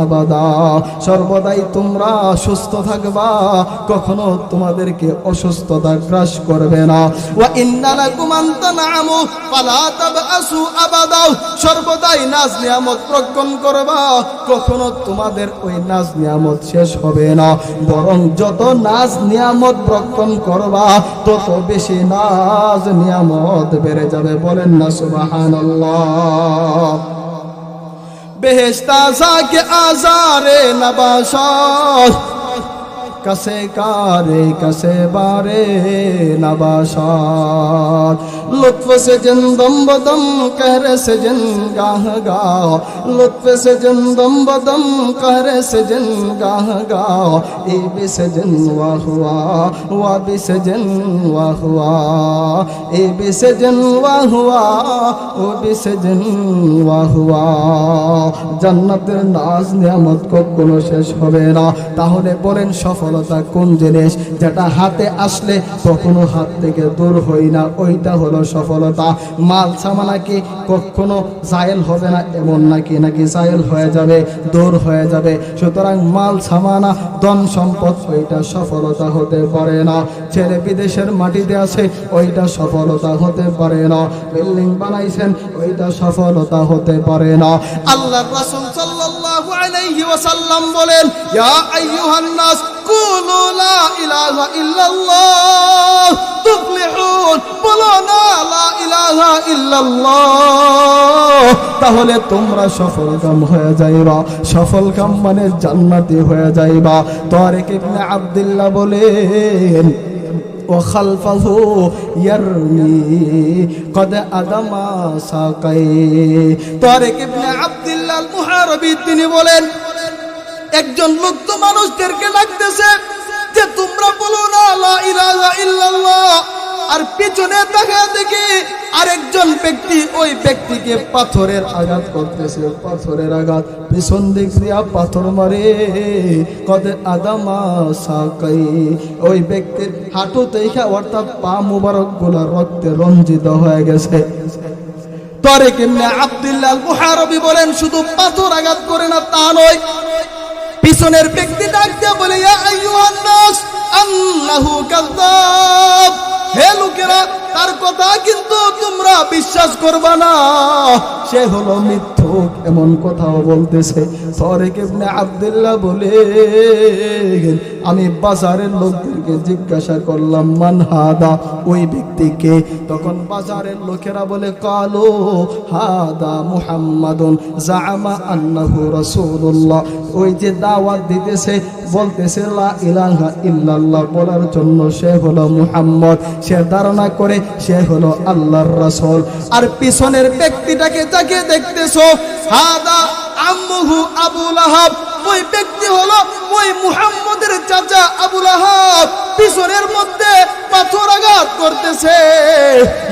আবাদা, সর্বদাই তোমরা সুস্থ থাকবা, কখনো তোমাদেরকে অসুস্থতা গ্রাস করবে না। ওয়া ইন্না লাকুম আন তানআমু ফালা তাবআসু আবাদা, সর্বদাই নাজ নিয়ামত ভক্ষণ করবা, কখনো তোমাদের ওই নাজ নিয়ামত শেষ হবে না, বরং যত নাজ নিয়ামত ভক্ষণ করবা তত বেশি নাজ নিয়ামত বেড়ে যাবে। বলেন না সুবহানাল্লাহ। বেহেশতা সাকে আজারে নবাশাত, कसे कारे कसे बारे नबाशात, लुत्फ से जिंदम बदम कहरे से जिन गाह गाओ, लुत्फ से जिंदम बदम कहरे से जिन गाह गाओ, ए भी से जिन वाह हुआ, वा भी से जिन वाह हुआ, ए भी से जिन वाह हुआ, ओ भी से जिन वाह हुआ। জান্নাতের নাজ নিয়ামত কখনো শেষ হবে না। তাহলে বলেন সফলতা কোন জিনিস? যেটা হাতে আসলে কখনো হাত থেকে দূর হয় না, ওইটা হলো সফলতা। মাল সামানা কি কখনো জায়েল হবে না এমন নাকি? নাকি জায়েল হয়ে যাবে, দূর হয়ে যাবে। সুতরাং মাল সামানা ধন সম্পদ ওইটা সফলতা হতে পারে না। ছেলে বিদেশের মাটিতে আছে, ওইটা সফলতা হতে পারে না। বিল্ডিং বানাইছেন, ওইটা সফলতা হতে পারে না। আল্লাহর রাসূল সাল্লাল্লাহু আলাইহি ওয়াসাল্লাম বলেন, ইয়া আইয়ুহান নাস কুলু লা ইলাহা ইল্লাল্লাহ তুফলিহুন, বলো না লা ইলাহা ইল্লাল্লাহ, তাহলে তোমরা সফলকাম হয়ে যাইবা। সফলকাম মানে জান্নাতি হয়ে যাইবা। তারিক ইবনে আব্দুল্লাহ বলেন, وخلفه يرمي قد أدم ساقي। তারিক ইবনে আব্দুল্লাহ আল মুহারবি তিনি বলেন, একজন লোক তো মানুষদেরকে ডাকতেছে যে তোমরা বলো না লা ইলাহা ইল্লাল্লাহ, আর পিছনে তাকায় দেখি আরেকজন ব্যক্তি ওই ব্যক্তিকে পাথরের আঘাত করতেছে, পাথরের আঘাত, পিছন দিক দিয়া পাথর মারে। কদে আদামা সাকাই, ওই ব্যক্তির হাঁটু দেখা অর্থাৎ পা মুবারক গুলা রক্তে রঞ্জিত হয়ে গেছে। তারিক ইবনে আব্দুল্লাহ আল মুহারবি বলেন, শুধু পাথর আঘাত করে না তা নয়, পিছনের ব্যক্তি ডাক দিয়ে বলে, ইয়া আইয়ুহান নাস আন্নাহু কাযাব, হে লোকেরা তার কথা কিন্তু তোমরা বিশ্বাস করবা না, সে হলো মিথ্যুক, এমন কথাও বলতেছে। তারিক ইবনে আব্দুল্লাহ বলে, আমি বাজারের লোকদেরকে জিজ্ঞাসা করলাম মান হাদা, ওই ব্যক্তিকে? তখন বাজারের লোকেরা বলে কালো হাদা মুহাম্মাদুন জাআমা আন্নাহু রাসূলুল্লাহ, ওই যে দাওয়াত দিতেছে বলতেছে লা ইলাহা ইল্লাল্লাহ বলার জন্য সে হলো মুহাম্মদ, সে ধারণা করে সে হলো আল্লাহর রাসূল। আর পিছনের ব্যক্তিটাকে যাকে দেখতেছো হাদা আম্মুহু আবু লাহাব, ওই ব্যক্তি হলো ওই মুহাম্মদের চাচা আবু লাহাব, পিছনের মধ্যে পাথর আঘাত করতেছে।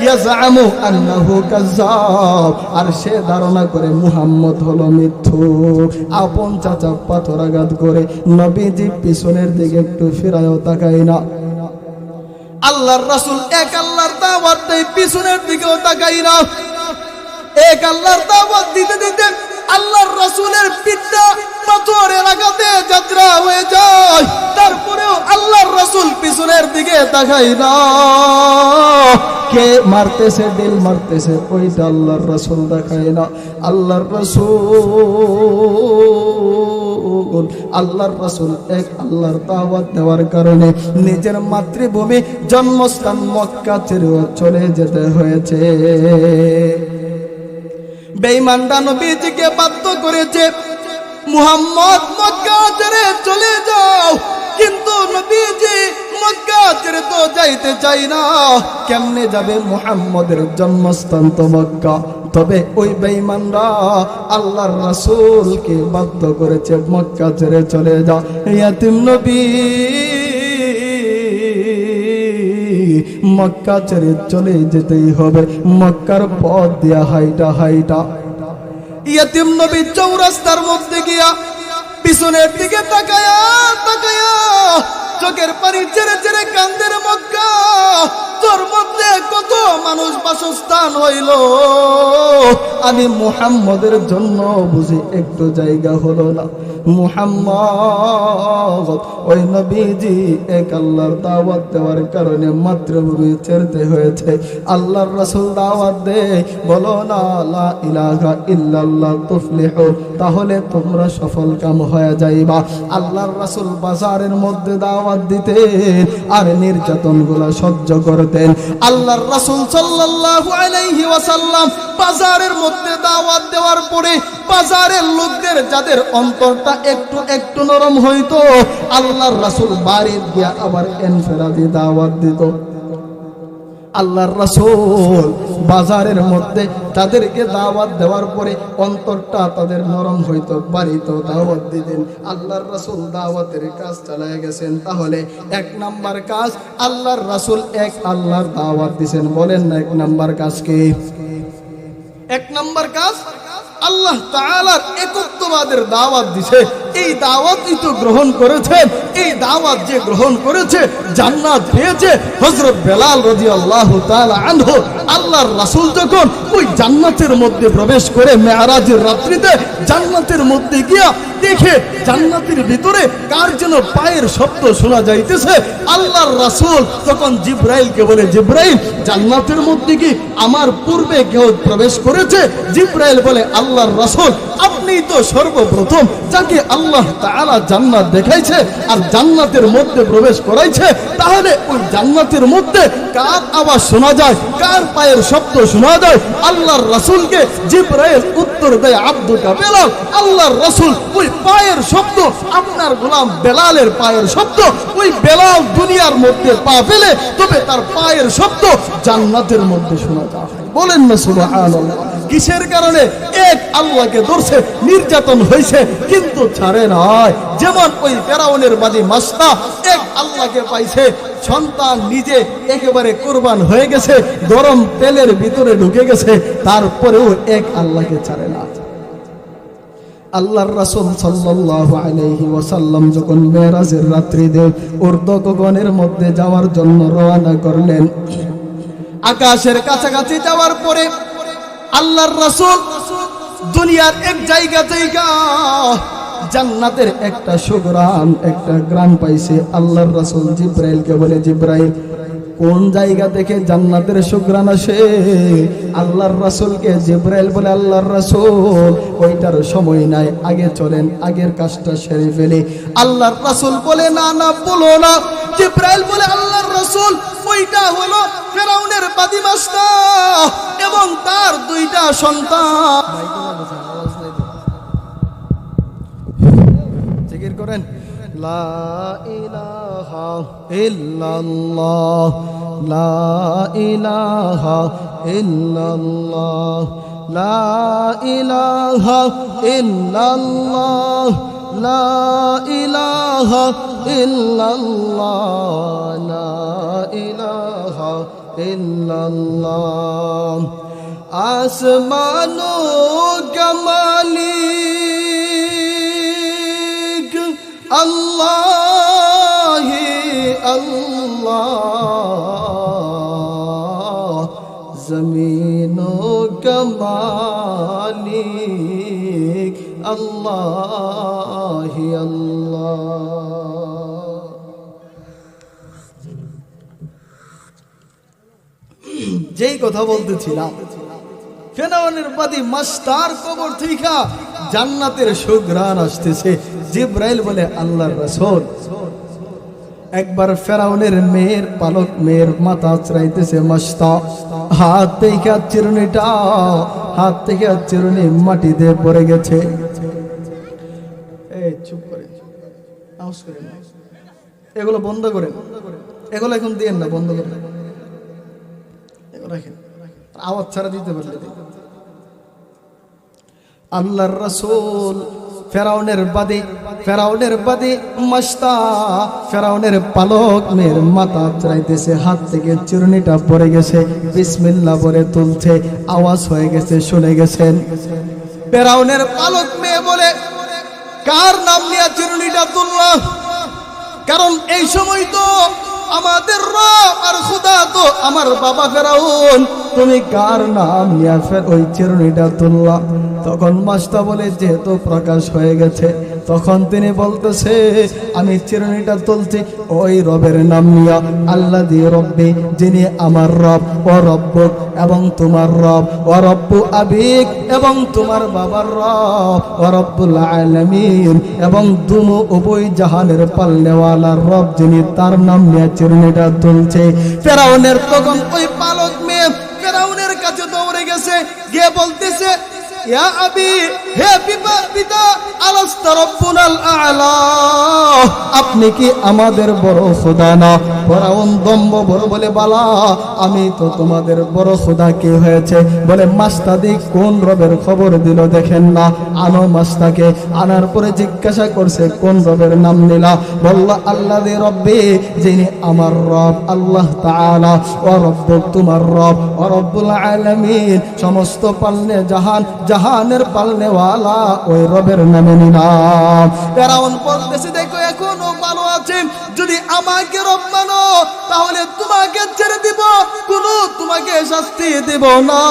ইয়াজামু আন্নাহু কাযাব, আর সে ধারণা করে মুহাম্মদ হলো মিথ্যুক। আপন চাচা পাথর আঘাত করে নবীজি পিছনের দিকে একটু ফিরায়ও তাকায় না। আল্লাহর রাসূল এক আল্লাহর দাওয়াত দেয়, পিছনের দিকেও তাকায় না। এক আল্লাহর দাওয়াত দিতে দিতে আল্লাহর রাসূলের পিঠটা পাথরের আঘাতে যাত্রা হয়ে যায়, তারপরেও আল্লাহর রাসূল পিছনের দিকে তাকায় না। কে মারতেছে, দিল মারতেছে, ওইটা আল্লাহর রাসূল দেখায় না। আল্লাহর রাসূল এক আল্লাহর দাওয়াত দেওয়ার কারণে নিজের মাতৃভূমি জন্মস্থান মক্কা ছেড়ে চলে যেতে হয়েছে। বেঈমানরা নবীজিকে বাধ্য করেছে মুহাম্মদ মক্কা ছেড়ে চলে যাও, কিন্তু নবীজি মক্কা ছেড়ে তো যাইতে চাই না। কেমনে যাবে? মুহাম্মদের জন্মস্থান তো মক্কা। তবে ওই বেঈমানরা আল্লাহর রাসূলকে বাধ্য করেছে মক্কা ছেড়ে চলে যাও। ইয়াতিম নবী মক্কা ছেড়ে চলে যেতেই হবে, মক্কার পথ দিয়া হাইটা হাইটা। ইয়াতিম নবী চৌরাস্তার মধ্যে গিয়া পিছনের দিকে তাকায়া তাকায়া চোখের পানি ছেড়ে ছেড়ে কান্দের মক্কা, তোর মধ্যে কত মানুষ বাসস্থান হইল, আমি মুহাম্মদের জন্য বুঝি একটু জায়গা হলো না। মুহাম্মদ ওই নবীজি এক আল্লাহর দাওয়াত দেওয়ার কারণে মাতৃভূমি ছেড়তে হয়েছে। আল্লাহর রাসূল দাওয়াত দেয়, বলো না লা ইলাহা ইল্লাল্লাহ তুফলিহু, তাহলে তোমরা সফল কাম হয়ে যাইবা। আল্লাহর রাসূল বাজারের মধ্যে দাওয়াত দিতেন আর নির্যাতনগুলো সহ্য করতেন। আল্লাহর রাসূল সাল্লাল্লাহু আলাইহি ওয়াসাল্লাম বাজারের মধ্যে দাওয়াত দেওয়ার পরে বাজারের লোকদের যাদের অন্তরটা একটু একটু নরম হইতো, আল্লাহর রাসূল বাড়ি গিয়া আবার ইনফিরাদি দাওয়াত দিত। আল্লাহর রাসূল বাজারের মধ্যে তাদেরকে দাওয়াত দেওয়ার পরে অন্তরটা তাদের নরম হইতো, বাড়িতেও দাওয়াত দিতেন। আল্লাহর রাসূল দাওয়াতের কাজ চালায় গেছেন। তাহলে এক নাম্বার কাজ আল্লাহর রাসূল এক আল্লাহর দাওয়াত দিবেন। বলেন না এক নাম্বার কাজ কি? এক নাম্বার কাজ আল্লাহ তাআলার একত্ববাদের দাওয়াত দিছে। এই দাওয়াতই তো গ্রহণ করেছেন। এই দাওয়াত যে গ্রহণ করেছে জান্নাত পেয়েছে। হযরত বেলাল রাদিয়াল্লাহু তাআলা আনহু আল্লাহর রাসূল যখন ওই জান্নাতের মধ্যে প্রবেশ করে মেরাজের রাত্রিতে জান্নাতের মধ্যে গিয়া দেখে জান্নাতের ভিতরে কার যেন পায়ের শব্দ শোনা যাইতেছে। আল্লাহর রাসূল তখন জিবরাইলকে বলে, জিবরাইল জান্নাতের মধ্যে কি আমার পূর্বে কেউ প্রবেশ করেছে? জিবরাইল বলে, আল্লাহর রাসূল আপনিই তো সর্বপ্রথম যাকে আল্লাহ তাআলা জান্নাত দেখাইছে আর জান্নাতের মধ্যে প্রবেশ করাইছে। তাহলে ওই জান্নাতের মধ্যে কার আওয়াজ শোনা যায়, কার পায়ের শব্দ শোনা যায়? আল্লাহর রাসূলকে জিবরাইল উত্তর দেয়, আব্দুকা বেলাল। আল্লাহর রাসূল ওই পায়ের শব্দ আপনার গোলাম বেলালের পায়ের শব্দ। ওই বেলাল দুনিয়ার মধ্যে পা ফেলে, তবে তার পায়ের শব্দ জান্নাতের মধ্যে শোনা যায়। বলেন না সুবহানাল্লাহ। কিসের কারণে? এক আল্লাহকে ধরছে, নির্যাতন হয়েছে কিন্তু ছাড়ে নাই। যেমন ওই ফেরাউনের বাদী মাস্তা এক আল্লাহকে পাইছে, সন্তান নিজে একেবারে কুরবান হয়ে গেছে, গরম তেলের ভিতরে ঢুকে গেছে, তারপরেও এক আল্লাহকে ছাড়ে না। আল্লাহর রাসূল সাল্লাল্লাহু আলাইহি ওয়াসাল্লাম যখন মেরাজের রাত্রিতে উর্দু গগনের মধ্যে যাওয়ার জন্য রওনা করলেন, আকাশের কাছাকাছি যাওয়ার পরে আল্লাহর রাসূল দুনিয়ার এক জায়গা জান্নাতের একটা সুগ্রাণ, একটা গ্রাম পাইছে। আল্লাহর রাসূল জিবরাইলকে বলে, জিবরাইল কোন জায়গা থেকে জান্নাতের সুঘ্রাণ আসে? আল্লাহর রাসূলকে জিবরাইল বলে, আল্লাহর রাসূল ওইটার সময় নাই, আগে চলেন, আগের কাজটা সেরে ফেলি। আল্লাহর রাসূল বলে, না না, বলো না। জিবরাইল বলে, আল্লাহর রাসূল ওইটা হলো ফেরাউনের বাদীমাস্তা এবং তার দুইটা সন্তান। জিকির করেন, লা ইলাহা ইল্লাল্লাহ, লা ইলাহা ইল্লাল্লাহ, লা ইলাহা ইল্লাল্লাহ, লা ইলাহা ইল্লাল্লাহ, লা ইলাহা ইল্লাল্লাহ। আসমানো মালিক আল্লাহ আল্লাহ, জমিনো মালিক আল্লাহ আল্লাহ। যেই কথা বলতেছিলাম, ফেরাউনের বাদী মাস্টার কবর থেকে জান্নাতের সুঘ্রাণ আসতেছে। জিবরাইল বলে, আল্লাহর রাসূল একবার ফেরাউনের মেয়ের পালক মেয়ের মাথা আঁচড়াইতেছে মাস্তা, হাত থেকে চিরুনি মাটিতে পড়ে গেছে। চুপ করে, এগুলো বন্ধ করেন, এগুলো এখন দিয়েন না, বন্ধ করেন, রাখেন, আওয়াজ ছাড়া দিতে পারলে। আল্লাহর রাসূল ফেরাউনের বাদী মাস্তা ফেরাউনের পালক মেয়ের মাথা চড়াইতেছে, হাত থেকে চিরুনিটা পড়ে গেছে, বিসমিল্লাহ বলে তুলছে, আওয়াজ হয়ে গেছে, শুনে গেছেন। ফেরাউনের পালক মেয়ে বলে, কার নাম নিয়ে চিরুনিটা তুললাম? কারণ এই সময় তো আমাদের রব আর খোদা তো আমার বাবা ফেরাউন, তুমি কার নাম নিয়ে ওই চিরুনিটা তুললা? তখন মাস্তা বলে, যেহেতু প্রকাশ হয়ে গেছে, তখন তিনি বলতেছে, আমি চিরুনিটা তুলছি ওই রবের নাম নিয়া, আল্লাযী রব্বি, যিনি আমার রব, ও রব্বুক এবং তোমার রব, ও রব্বু আবিক এবং তোমার বাবার রব, ও রব্বুল আলামিন এবং দুনো উভয় জাহানের পালনেওয়ালার রব যিনি, তার নাম নিয়ে চিরুনিটা তুলছে। ফেরাউনের তখন ওই পালক মেয়ে ফেরাউনের কাছে দৌড়ে গেছে, গিয়ে বলতেছে, ইয়া আবি, হে পিতা, আলাস্তা রব্বুনাল আ'লা, আপনি কি আমাদের বড় খোদা না? ফেরাউন দম্ভ বড় বলে, বালা, আমি তো তোমাদের বড় খোদা। কি হয়েছে? বলে, মাস্তাদি কোন রবের খবর দিল দেখেন না, আনো মাস্তাকে। আনার পরে জিজ্ঞাসা করছে, কোন রবের নাম নিলা? বলল, আল্লাযী রব্বি, যিনি আমার রব, আল্লাহ তাআলা, ও রব্বুক, তোমার রব, ও রব্বুল আলামিন, সমস্ত পালনে জাহানের পালনেওয়ালা ওই রবের নামে নিলাম। ফেরাউন বলতেছে, দেখো এখনো ভালো আছে, যদি আমাকে রব মানো তাহলে তোমাকে ছেড়ে দিব, কোনো তোমাকে শাস্তি দেব না,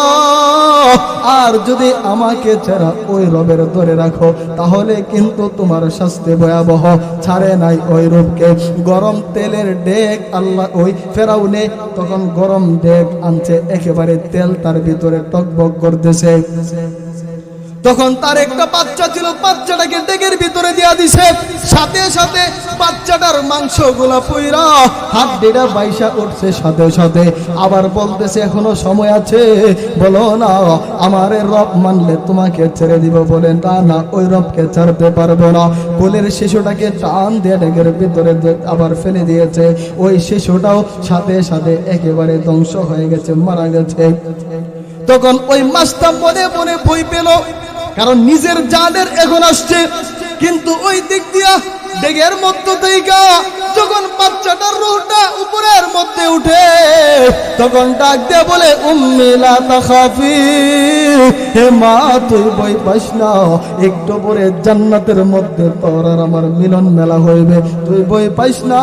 আর যদি আমাকে ছাড়া ওই রবের ধরে রাখো তাহলে কিন্তু তোমার শাস্তি ভয়াবহ। ছাড়ে নাই ওই রূপকে। গরম তেলের ডেক আল্লাহ ওই ফেরাউনে তখন গরম ডেক আনছে, একেবারে তেল তার ভিতরে টকবক করতেছে। তখন তার একটা বাচ্চা ছিল, বাচ্চাটাকে ডেকের ভিতরে দিয়া দিছে, সাথে সাথে বাচ্চাটার মাংসগুলা পুইরা হাড্ডিটা বাইসা উঠছে সাথে সাথে। আবার বলতেছে, এখনো সময় আছে, বলো না আমারে রব মানলে তোমাকে ছেড়ে দিব। বলে, না, ওই রবকে ছাড়তে পারবো না। কোলের শিশুটাকে টান দিয়ে ডেকের ভিতরে আবার ফেলে দিয়েছে। ওই শিশুটাও সাথে সাথে একেবারে ধ্বংস হয়ে গেছে, মারা গেছে। তখন ওই মাস্তা মনে মনে ভয় পেল, কারণ নিজের জানের এখন আসছে। কিন্তু ওই দিক দিয়া ডেগের মধ্য থেকে যখন বাচ্চাটার রূহটা উপরের মধ্যে উঠে, তখন ডাক দিয়ে বলে, উম্মি লা তাখাফি, হে মা তুই ভয় পাস না, একটু পরে জান্নাতের মধ্যে তোর আর আমার মিলন মেলা হইবে, তুই ভয় পাস না।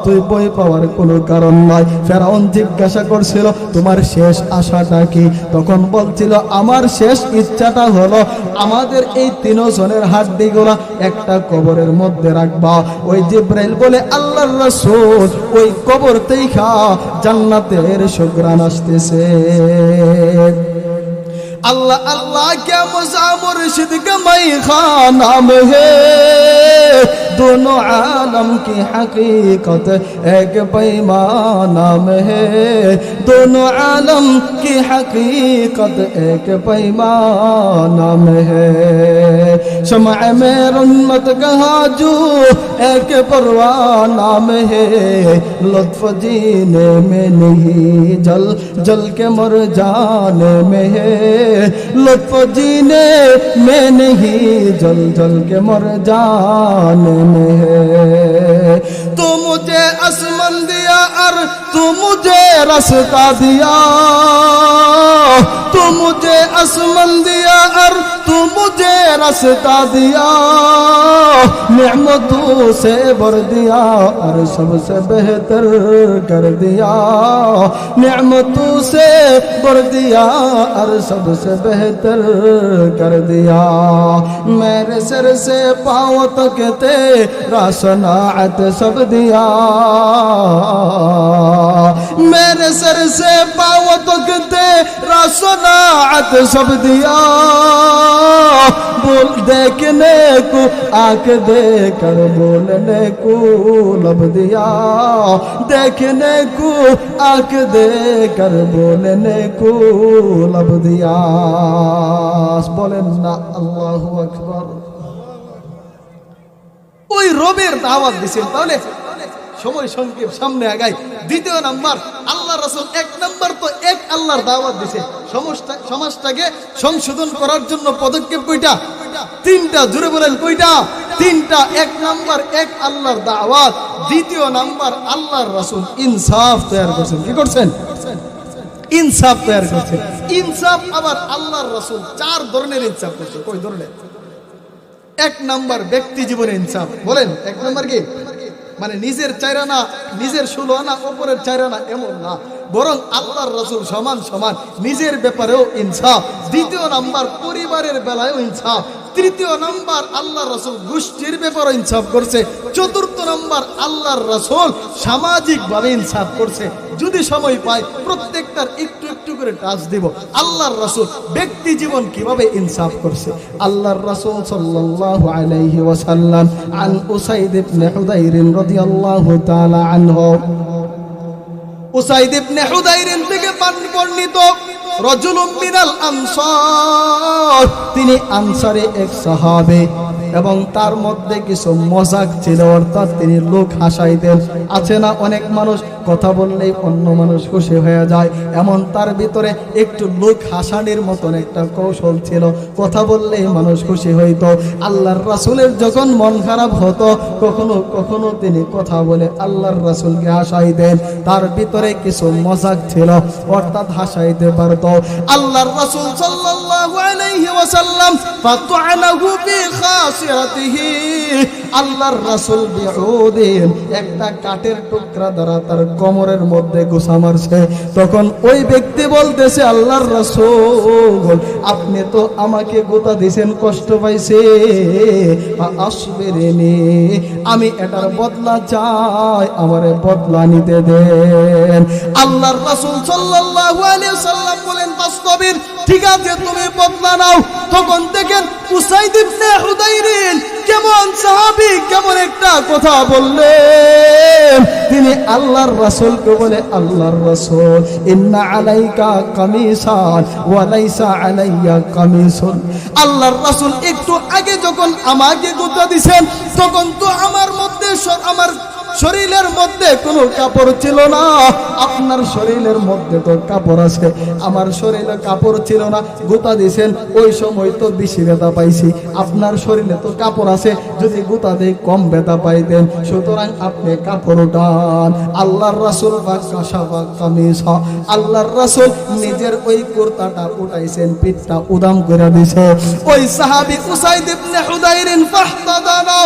তুই বই পাওয়ার কোনো কারণ নাই। ফেরাউন জিজ্ঞাসা করছিল তোমার শেষ আশাটা কি? তখন বলছিল আমার শেষ ইচ্ছাটা হলো আমাদের এই তিনজনের হাড্ডিগুলো একটা কবরের মধ্যে রাখবা। ওই জিব্রাইল বলে আল্লাহর রাসূল ওই কবর থেকে জান্নাতের সুঘ্রাণ আসতেছে। अल्लाह अल्लाह क्या मज़ा मुर्शिद का मैखाना में है, दोनों आलम की हकीकत एक पैमाना में है, दोनों आलम की हकीकत एक पैमाना में है। शम्अ में रन्नत कहा जो एक परवाना में है, लुत्फ जीने में नहीं जल जल के मर जाने में है, लुत्फ जीने में नहीं जल जल के मर जाने में है। तू मुझे आसमान दिया और तू मुझे रास्ता दिया, तू मुझे आसमान दिया और तू मुझे रास्ता दिया, नेमतों से भर दिया और सबसे बेहतर कर दिया, नेमतों से भर दिया और सबसे बेहतर कर दिया। मेरे सर से पाँव तक तेरा सनाअत सब दिया, मेरे सर से पाँव तक तेरा सनाअत सब दिया, बोल देखने को आँख देकर बोलने को लब दिया, देखने को आँख देकर बोलने को लब दिया। बोलें ना अल्लाहु अकबर। ওই রবের দাওয়াত দিয়েছেন। তাহলে সময় সংক্ষেপ সামনে আগাই। দ্বিতীয় নাম্বার আল্লাহ রাসূল, এক নাম্বার তো এক আল্লাহর দাওয়াত দিয়েছে। সমাজটাকে সংশোধন করার জন্য পদক্ষেপ কয়টা? তিনটা। জোরে বলেন কয়টা? তিনটা। এক নাম্বার এক আল্লাহর দাওয়াত, দ্বিতীয় নাম্বার আল্লাহর রাসূল ইনসাফ তৈরি করছেন। কি করছেন? ইনসাফ তৈরি করছেন। ইনসাফ আবার আল্লাহর রাসূল চার ধরনের ইনসাফ করছে। কয় ধরনের? এক নাম্বার ব্যক্তি জীবনে ইনসাফ। বলেন এক নাম্বার কি? মানে নিজের চাইরানা, নিজের 16 আনা, অপরের চাইরানা এমন না, বরং আল্লাহর রাসূল সমান সমান নিজের ব্যাপারেও ইনসাফ। দ্বিতীয় নাম্বার পরিবারের বেলায়ও ইনসাফ। তৃতীয় নাম্বার আল্লাহর রাসূল গোষ্ঠীর ব্যাপারে ইনসাফ করছে। চতুর্থ নাম্বার আল্লাহর রাসূল সামাজিক ভাবে ইনসাফ করছে। যদি সময় পাই প্রত্যেকটার একটু একটু করে টাচ দিব। আল্লাহর রাসূল ব্যক্তি জীবন কিভাবে ইনসাফ করছে। আল্লাহর রাসূল সাল্লাল্লাহু আলাইহি ওয়াসাল্লাম আন উসাইদ ইবনে হুদাইর রাদিয়াল্লাহু তাআলা আনহু, উসাইদ ইবনে হুদাইর থেকে বর্ণিত, রাজুলুম মিনাল আনসার, তিনি আনসারে এক সাহাবী এবং তার মধ্যে কিছু মজাক ছিল, অর্থাৎ তিনি লোক হাসাইতেন। আছে না অনেক মানুষ কথা বললেই অন্য মানুষ খুশি হয়ে যায়, এমন তার ভিতরে একটু লোক হাসানির মতন একটা কৌশল ছিল। কথা বললেই মানুষ খুশি হইত। আল্লাহর রাসূলের যখন মন খারাপ হতো কখনো কখনো তিনি কথা বলে আল্লাহর রাসূলকে হাসাইতেন। তার ভিতরে কিছু মজাক ছিল, অর্থাৎ হাসাইতে পারত। আল্লাহর রাসূল সাল্লাল্লাহু আলাইহি ওয়াসাল্লাম ফাতুআনাহু ফি খাসিরাতিহি, আল্লাহর রাসূল বিউদিন একটা কাঠের টুকরা দ্বারা তার কোমরের মধ্যে গোছা মারছে। তখন ওই ব্যক্তি বলতেছে আল্লাহর রাসূল আপনি তো আমাকে গোতা দিয়েছেন, কষ্ট পাইছে, আসবিরিনি, আমি এটার বদলা চাই, আমারে বদলা নিতে দেন। আল্লাহর রাসূল সাল্লাল্লাহু আলাইহি ওয়াসাল্লাম বলেন বাস্তবিক, ঠিক আছে তুমি বদলা নাও। তখন দেখেন উসাইদ ইবনে হুদাইর কেমন সাহাবী, কেমন একটা কথা বললেন। তিনি আল্লাহর রাসূলকে বলে আল্লাহর রাসূল ইন্না আলাইকা কামিসান ওয়া লাইসা আলাইয়া কামিসুন। আল্লাহর রাসূল একটু আগে যখন আমাকে গোতা দিবেন তখন তো আমার মধ্যে আমার শরীরের মধ্যে কোনো কাপড় ছিল না, আপনার শরীরের মধ্যে তো কাপড় আছে, আমার শরীরে কাপড় ছিল না, গোতা দিয়েছেন ওই সময় তো বেশি ব্যথা পাইছি, আপনার শরীরে তো কাপড় আছে, যদি গোতা দিয়ে কম ব্যথা পাইতেন, সুতরাং আপনি কাপড় উঠান। আল্লাহর রাসূল আল্লাহর রাসূল নিজের ওই কুর্তাটা উঠাইছেন, পিঠটা উদাম করে দিয়েছে। ওই সাহাবী উসাইদ ইবনে হুদাইর ফাহতাদানা,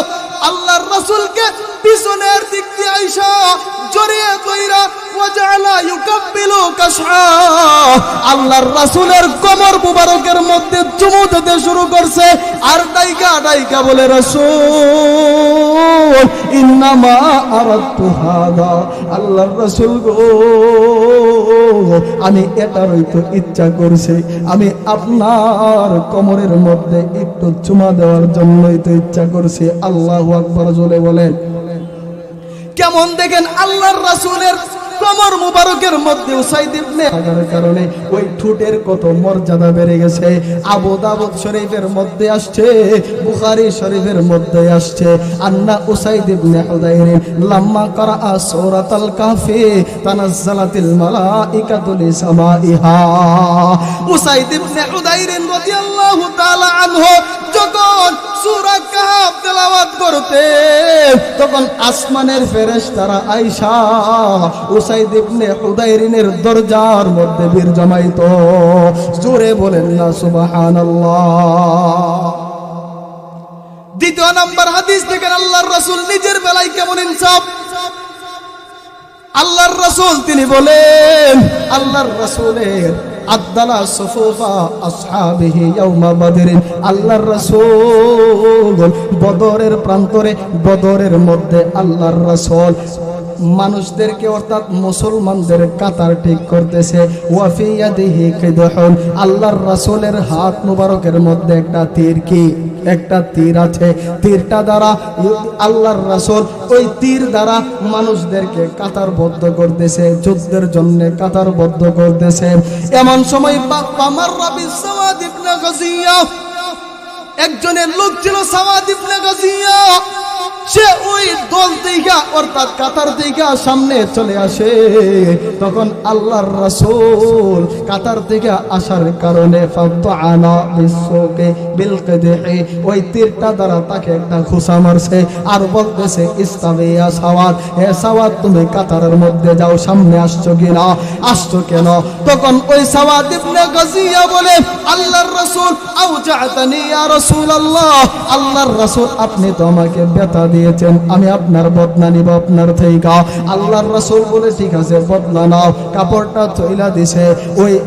আল্লাহর রাসূলকে পিছনের দিক দিয়ে আইসা জড়িয়ে ধইরা ওয়াজআলা ইউকাব্বিলু কাশা আল্লাহর রাসূলের কোমর মুবারকের মধ্যে চুমু দিতে শুরু করছে আর ডাইকা বলে রাসূল ইন্নামা আরাদতু হাদা আল্লাহর রাসূল গো আমি এটারই তো ইচ্ছা করছি আমি আপনার কোমরের মধ্যে একটু চুমা দেওয়ার জন্যই তো ইচ্ছা করছি আল্লাহু আকবার জোরে বলেন কেমন দেখেন আল্লাহর রাসূলের কোমর মুবারকের মধ্যে উসাইদ ইবনে হাজার কারণে ওই ঠোঁটের কত মর্যাদা বেড়ে গেছে আবু দাউদ শরীফের মধ্যে আসছে বুখারী শরীফের মধ্যে আসছে আন্না উসাইদ ইবনে হুদাইর লাম্মা করা সূরাতুল কাহফি তানাজ্জালাতিল মালাইকাতু লিসামাইহা উসাইদ ইবনে হুদাইর রাদিয়াল্লাহু তাআলা আনহু যখন সূরা কাহফ তেলাওয়াত করতে তখন আসমানের ফেরেশতারা আয়েশা উসাইদ ইবনে হুদাইরিনের দরজার মধ্যে বীর জমাইতো জোরে বলেন না সুবহানাল্লাহ দ্বিতীয় নাম্বার হাদিস থেকে আল্লাহর রাসূল নিজের বেলায় কেমন ইনসাফ আল্লাহর রাসূল তিনি বলেন আল্লাহর রাসূলের আদালা সুফুফা আসহাবিহি ইয়াউমা বদরিন আল্লাহর রাসূল বদরের প্রান্তরে বদরের মধ্যে আল্লাহর রাসূল মানুষদেরকে অর্থাৎ মুসলমানদের কাতার ঠিক করতেছে ওয়াফি ইয়াদিহি কিদহুন আল্লাহর রাসূলের হাত মুবারকের মধ্যে একটা তীর আছে তীরটা দ্বারা আল্লাহর রাসূল ওই তীর দ্বারা মানুষদেরকে কাতারবদ্ধ করতেছে যুদ্ধের জন্য কাতারবদ্ধ করতেছে এমন সময় পামার রাবি সাওয়াদ ইবনে গাজিয়া একজনের লোক ছিল সাওয়াদ ইবনে গাজিয়া সে ওই দল থেকে অর্থাৎ কাতার থেকে সামনে চলে আসে তখন আল্লাহর রাসূল কাতার থেকে আসার কারণে ফাদআনা বিসুকে বিলকদহি ওই তীরটা দ্বারা তাকে একটা ঘুষা মারছে আর বলতেছে ইস্তাবিয়া সাওয়াদ হে সাওয়াদ তুমি কাতারের মধ্যে যাও সামনে আসছো কেন তখন ওই সাওয়াদ ইবনে গাজিয়া বলে আল্লাহর রাসূল আউজাতানি ইয়া রাসূলুল্লাহ আল্লাহর রাসূল আপনি তো আমাকে ব্যথা দিয়েছেন আমি আপনার বদলা নিব আপনার থেকে আল্লাহর রাসূল বলে ঠিক আছে বদলা নাও কাপড়টা চইলা দিছে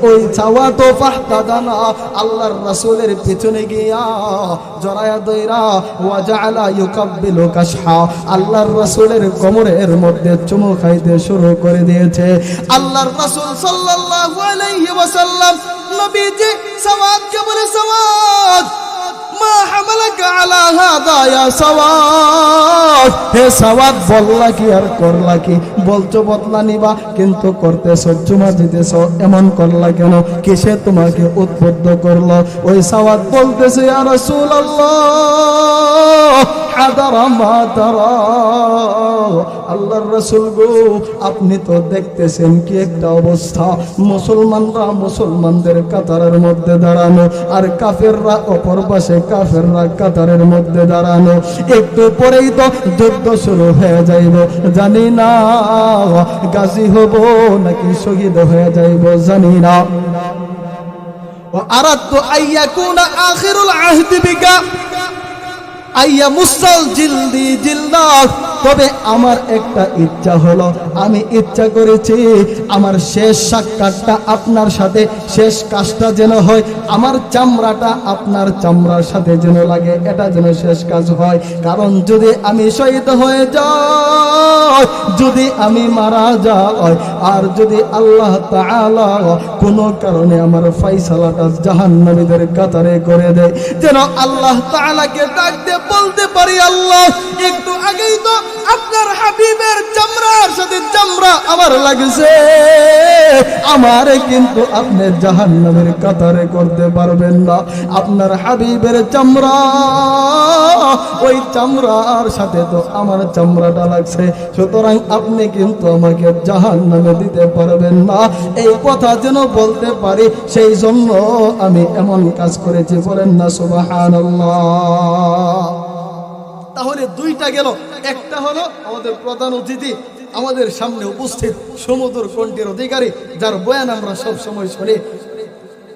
ওই চাওয়া তো ফাহতাদানা আল্লাহর রাসূলের পিছনে গিয়া জড়ায়া দইরা ওয়াজআলা ইউকাব্বিলু কাশহা আল্লাহর রাসূলের কোমরের মধ্যে চুমু খাইতে শুরু করে দিয়েছে আল্লাহর রাসূল সাল্লাল্লাহু আলাইহি ওয়াসাল্লাম নবীজি সাওয়াদকে বলে সাওয়াদ মা হামালাকা আলা হাদা ইয়া সাওয়াদ হে সাওয়াদ বললা কি আর করলা কি বলছো বদলা নিবা কিন্তু করতেছো চুমা দিতেছো এমন করলা কেন কিসে তোমাকে উদ্বুদ্ধ করলো ওই সাওয়াদ বলতেছে ইয়া রাসূলুল্লাহ হাদারা মা তারা আল্লাহর রাসূল গো আপনি তো দেখতেছেন কি একটা অবস্থা মুসলমানরা মুসলমানদের কাতারের মধ্যে দাঁড়ানো আর কাফেররা অপর পাশে কাফেররা কাতারের মধ্যে দাঁড়ানো একটু পরেই তো যুদ্ধ শুরু হয়ে যাইব জানি না গাজী হব নাকি শহীদ হয়ে যাইব জানি না আরাদতু আইয়াকুনা আখিরুল আহদি বিকা আইয়া মুসাল জিলদি জিলদা তবে আমার একটা ইচ্ছা হলো আমি ইচ্ছা করেছি আমার শেষ সাক্ষাৎটা আপনার সাথে শেষ কাজটা যেন হয় আমার চামড়াটা আপনার চামড়ার সাথে যেন লাগে এটা যেন শেষ কাজ হয় কারণ যদি আমি শহীদ হয়ে যাই যদি আমি মারা যাই আর যদি আল্লাহ তাআলা কোনো কারণে আমার ফয়সালাটা জাহান্নামীদের কাতারে করে দেয় যেন আল্লাহ তাআলাকে ডাক দিয়ে বলতে পারি আল্লাহ একটু আগেই তো আপনার হাবিবের চামড়ার সাথে চামড়া আমার লাগছে আমারে কিন্তু আপনি জাহান্নামের কাতারে করতে পারবেন না আপনার হাবিবের চামড়া ওই চামড়ার সাথে তো আমার চামড়াটা লাগছে সুতরাং আপনি কিন্তু আমাকে জাহান্নামে দিতে পারবেন না এই কথা যেন বলতে পারি সেই জন্য আমি এমন কাজ করেছি বলেন না সুবহানাল্লাহ তাহলে দুইটা গেল একটা হলো আমাদের প্রধান অতিথি আমাদের সামনে উপস্থিত সমুদ্র কণ্ঠের অধিকারী যার বয়ান আমরা সব সময় শুনি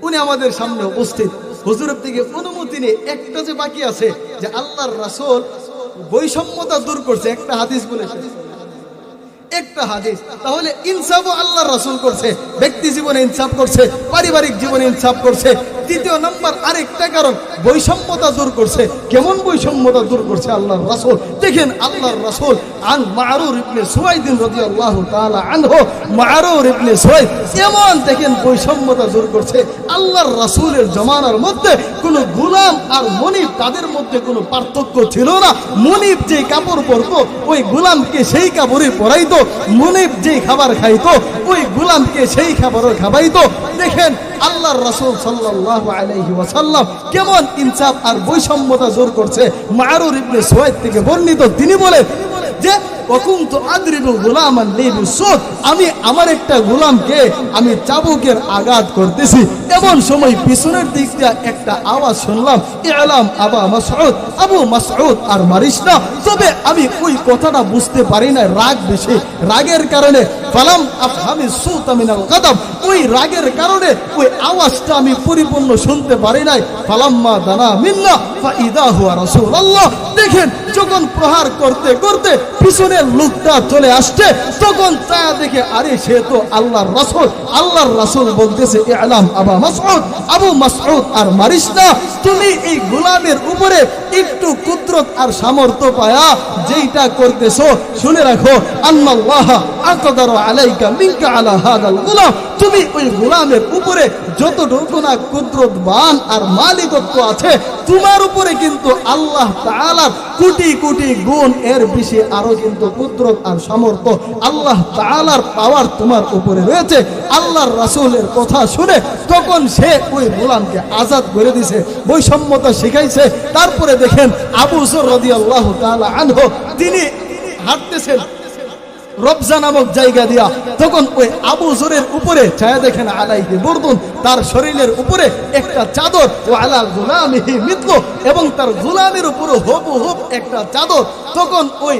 উনি আমাদের সামনে উপস্থিত হুজুরের থেকে অনুমতি নিয়ে একটা যে বাকি আছে যে আল্লাহর রাসূল বৈষম্যতা দূর করছে একটা হাদিস বলেছে, একটা হাদিস। তাহলে ইনসাফও আল্লাহর রাসূল করছে, ব্যক্তি জীবনে ইনসাফ করছে, পারিবারিক জীবনে ইনসাফ করছে। তৃতীয় নাম্বার আরেকটা কারণ বৈষম্যতা দূর করছে। কেমন বৈষম্যতা দূর করছে আল্লাহর রাসূল? দেখেন আল্লাহর রাসূল আন মারুর ইবনে সুওয়াইদ রাদিয়াল্লাহু তাআলা আনহু, মারুর ইবনে সুওয়াইদ এমন দেখেন বৈষম্যতা দূর করছে। আল্লাহর রাসূলের জমানার মধ্যে কোনো গোলাম আর মনিব তাদের মধ্যে কোনো পার্থক্য ছিল না। মনিব যে কাপড় পরতো ওই গোলামকে সেই কাপড়ই পরাইতো, মনিব যে খাবার খাইতো ওই গোলামকে সেই খাবারও খাওয়াইতো। দেখেন আল্লাহর রাসূল সাল্লাল্লাহু আলাইহি ওয়াসাল্লাম কেমন ইনসাফ আর বৈষম্যতা জোর করছে। মারুর ইবনে সুওয়াইদ থেকে বর্ণিত, তিনি বলেন যে ওয়াকুনতু আদরিবু গুলামান লি বিসুদ, আমি আমার একটা গোলামকে আমি চাবুকের আঘাত করতেছি, এমন সময় পিছনের দিক দিয়ে একটা আওয়াজ শুনলাম, ইলাম আবা মাসউদ, আবু মাসউদ আর মারিস না। তবে আমি ওই কথাটা বুঝতে পারি না, রাগ বেশি, রাগের কারণে ফালাম আফহামি সুতা মিনাল গাদাব, ওই রাগের কারণে ওই আওয়াজটা আমি পরিপূর্ণ শুনতে পারি নাই। ফালাম্মা দানা মিন্না ফাইদা হুয়া রাসূলুল্লাহ, দেখেন যখন প্রহার করতে করতে পিছনের লোকটা চলে আসছে, তখন তা দেখে আরে সে তো আল্লাহর রাসূল। আল্লাহর রাসূল বলতেছে ইলাম আবা মাসউদ, আবু মাসউদ আর মারিস না, তুমি এই গোলামের উপরে একটু কুদরত আর সামর্থ্য পায়া যেইটা করতেছো শুনে রাখো, আল্লাহ আকদারু আলাইকা মিনকা আলা হাদাল গোলাম, তুমি ওই গোলামের উপরে যতটুকু না কুদরতবান আর মালিকত্ব আছে তোমার উপরে কিন্তু আল্লাহ তাআলার কোটি কোটি গুণ এর বেশি আরো কিন্তু কুদরত আর সামর্থ্য আল্লাহ তাআলার পাওয়ার তোমার উপরে রয়েছে। আল্লাহর রাসূলের কথা শুনে তখন সে ওই গোলামকে আজাদ করে দিয়েছে, বৈষম্যতা শিখাইছে। তারপরে দেখেন আবু যর রাদিয়াল্লাহু তাআলা আনহু, তিনি হাঁটতেছেন রবজা নামক জায়গা দিয়া, তখন ওই আবু যরের উপরে ছায়া দেখেন আলাইহি বুরদুন, তার শরীরের উপরে একটা চাদর, ও আলা গুলামিহি মিথলু, এবং তার গোলামের উপরে হুবহু একটা চাদর। তখন ওই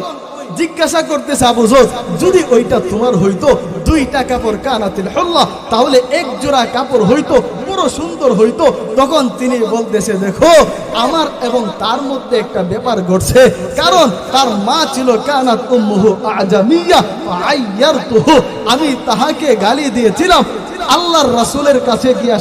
জিজ্ঞাসা করতেছে আবু যর, যদি ওইটা তোমার হইতো, দুইটা কাপড় কানাতিল হুল্লাহ, তাহলে এক জোড়া কাপড় হইতো, বড় সুন্দর হইতো। তখন তিনি বলতেছে দেখো আমার এবং তার মধ্যে একটা ব্যাপার ঘটছে, কারণ তার মা ছিল কানাত উম্মুহু আজামিয়া আইয়ারতুহু, আমি তাহাকে গালি দিয়েছিলাম। আল্লাহর রাসূলের কাছে গিয়া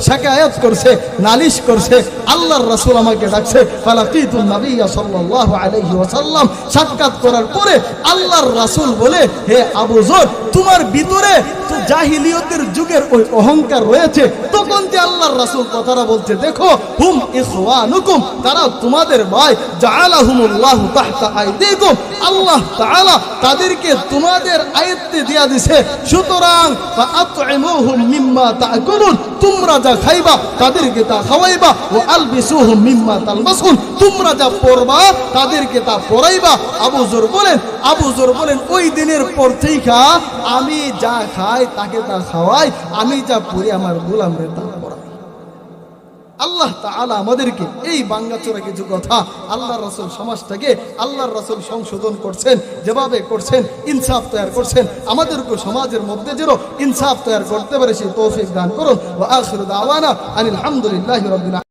শাকায়াত করছে, নালিশ করছে। আল্লাহর রাসূল আমাকে ডাকছে, ফালাকিতুন নবিয়্য সাল্লাল্লাহু আলাইহি ওয়াসাল্লাম, সাক্ষাৎ করার পরে আল্লাহর রাসূল বলে, হে আবু যর, তোমার ভিতরে তো জাহিলিয়তের যুগের ওই অহংকার রয়েছে। তখন যে আল্লাহর রাসূল কথাটা বলছে, দেখো হুম ইখওয়ানুকুম, তারা তোমাদের ভাই, জাআলাহুমুল্লাহু তাহতা আইদিকুম, আল্লাহ তাআলা তাদেরকে তোমাদের আয়াতে দিয়া দিয়েছে, সুতরাং ফাআতইমুহুম মিম্মা তাআকুলুন, তোমরা যা খাইবা তাদেরকে তা খাওয়াইবা, ওয়া আলবিসুহুম মিম্মা তালবাসুন, তোমরা যা পরবা তাদেরকে তা পরাইবা। আবু যর বলেন ওই দিনের পর থেকে আমি যা খাই তাকে তা খাওয়াই, আমি যা পরি আমার গোলামরে তা পরাই। আল্লাহ তাআলা আমাদেরকে এই বাঙ্গাচোরা কিছু কথা আল্লাহর রাসূল সমাজটাকে আল্লাহর রাসূল সংশোধন করছেন, যেভাবে করছেন ইনসাফ তৈরি করছেন, আমাদেরকে সমাজের মধ্যে যেন ইনসাফ তৈরি করতে পারে সেই তৌফিক দান করুন। ওয়া আখিরু দাওয়ানা আনিল হামদুলিল্লাহি রাব্বিল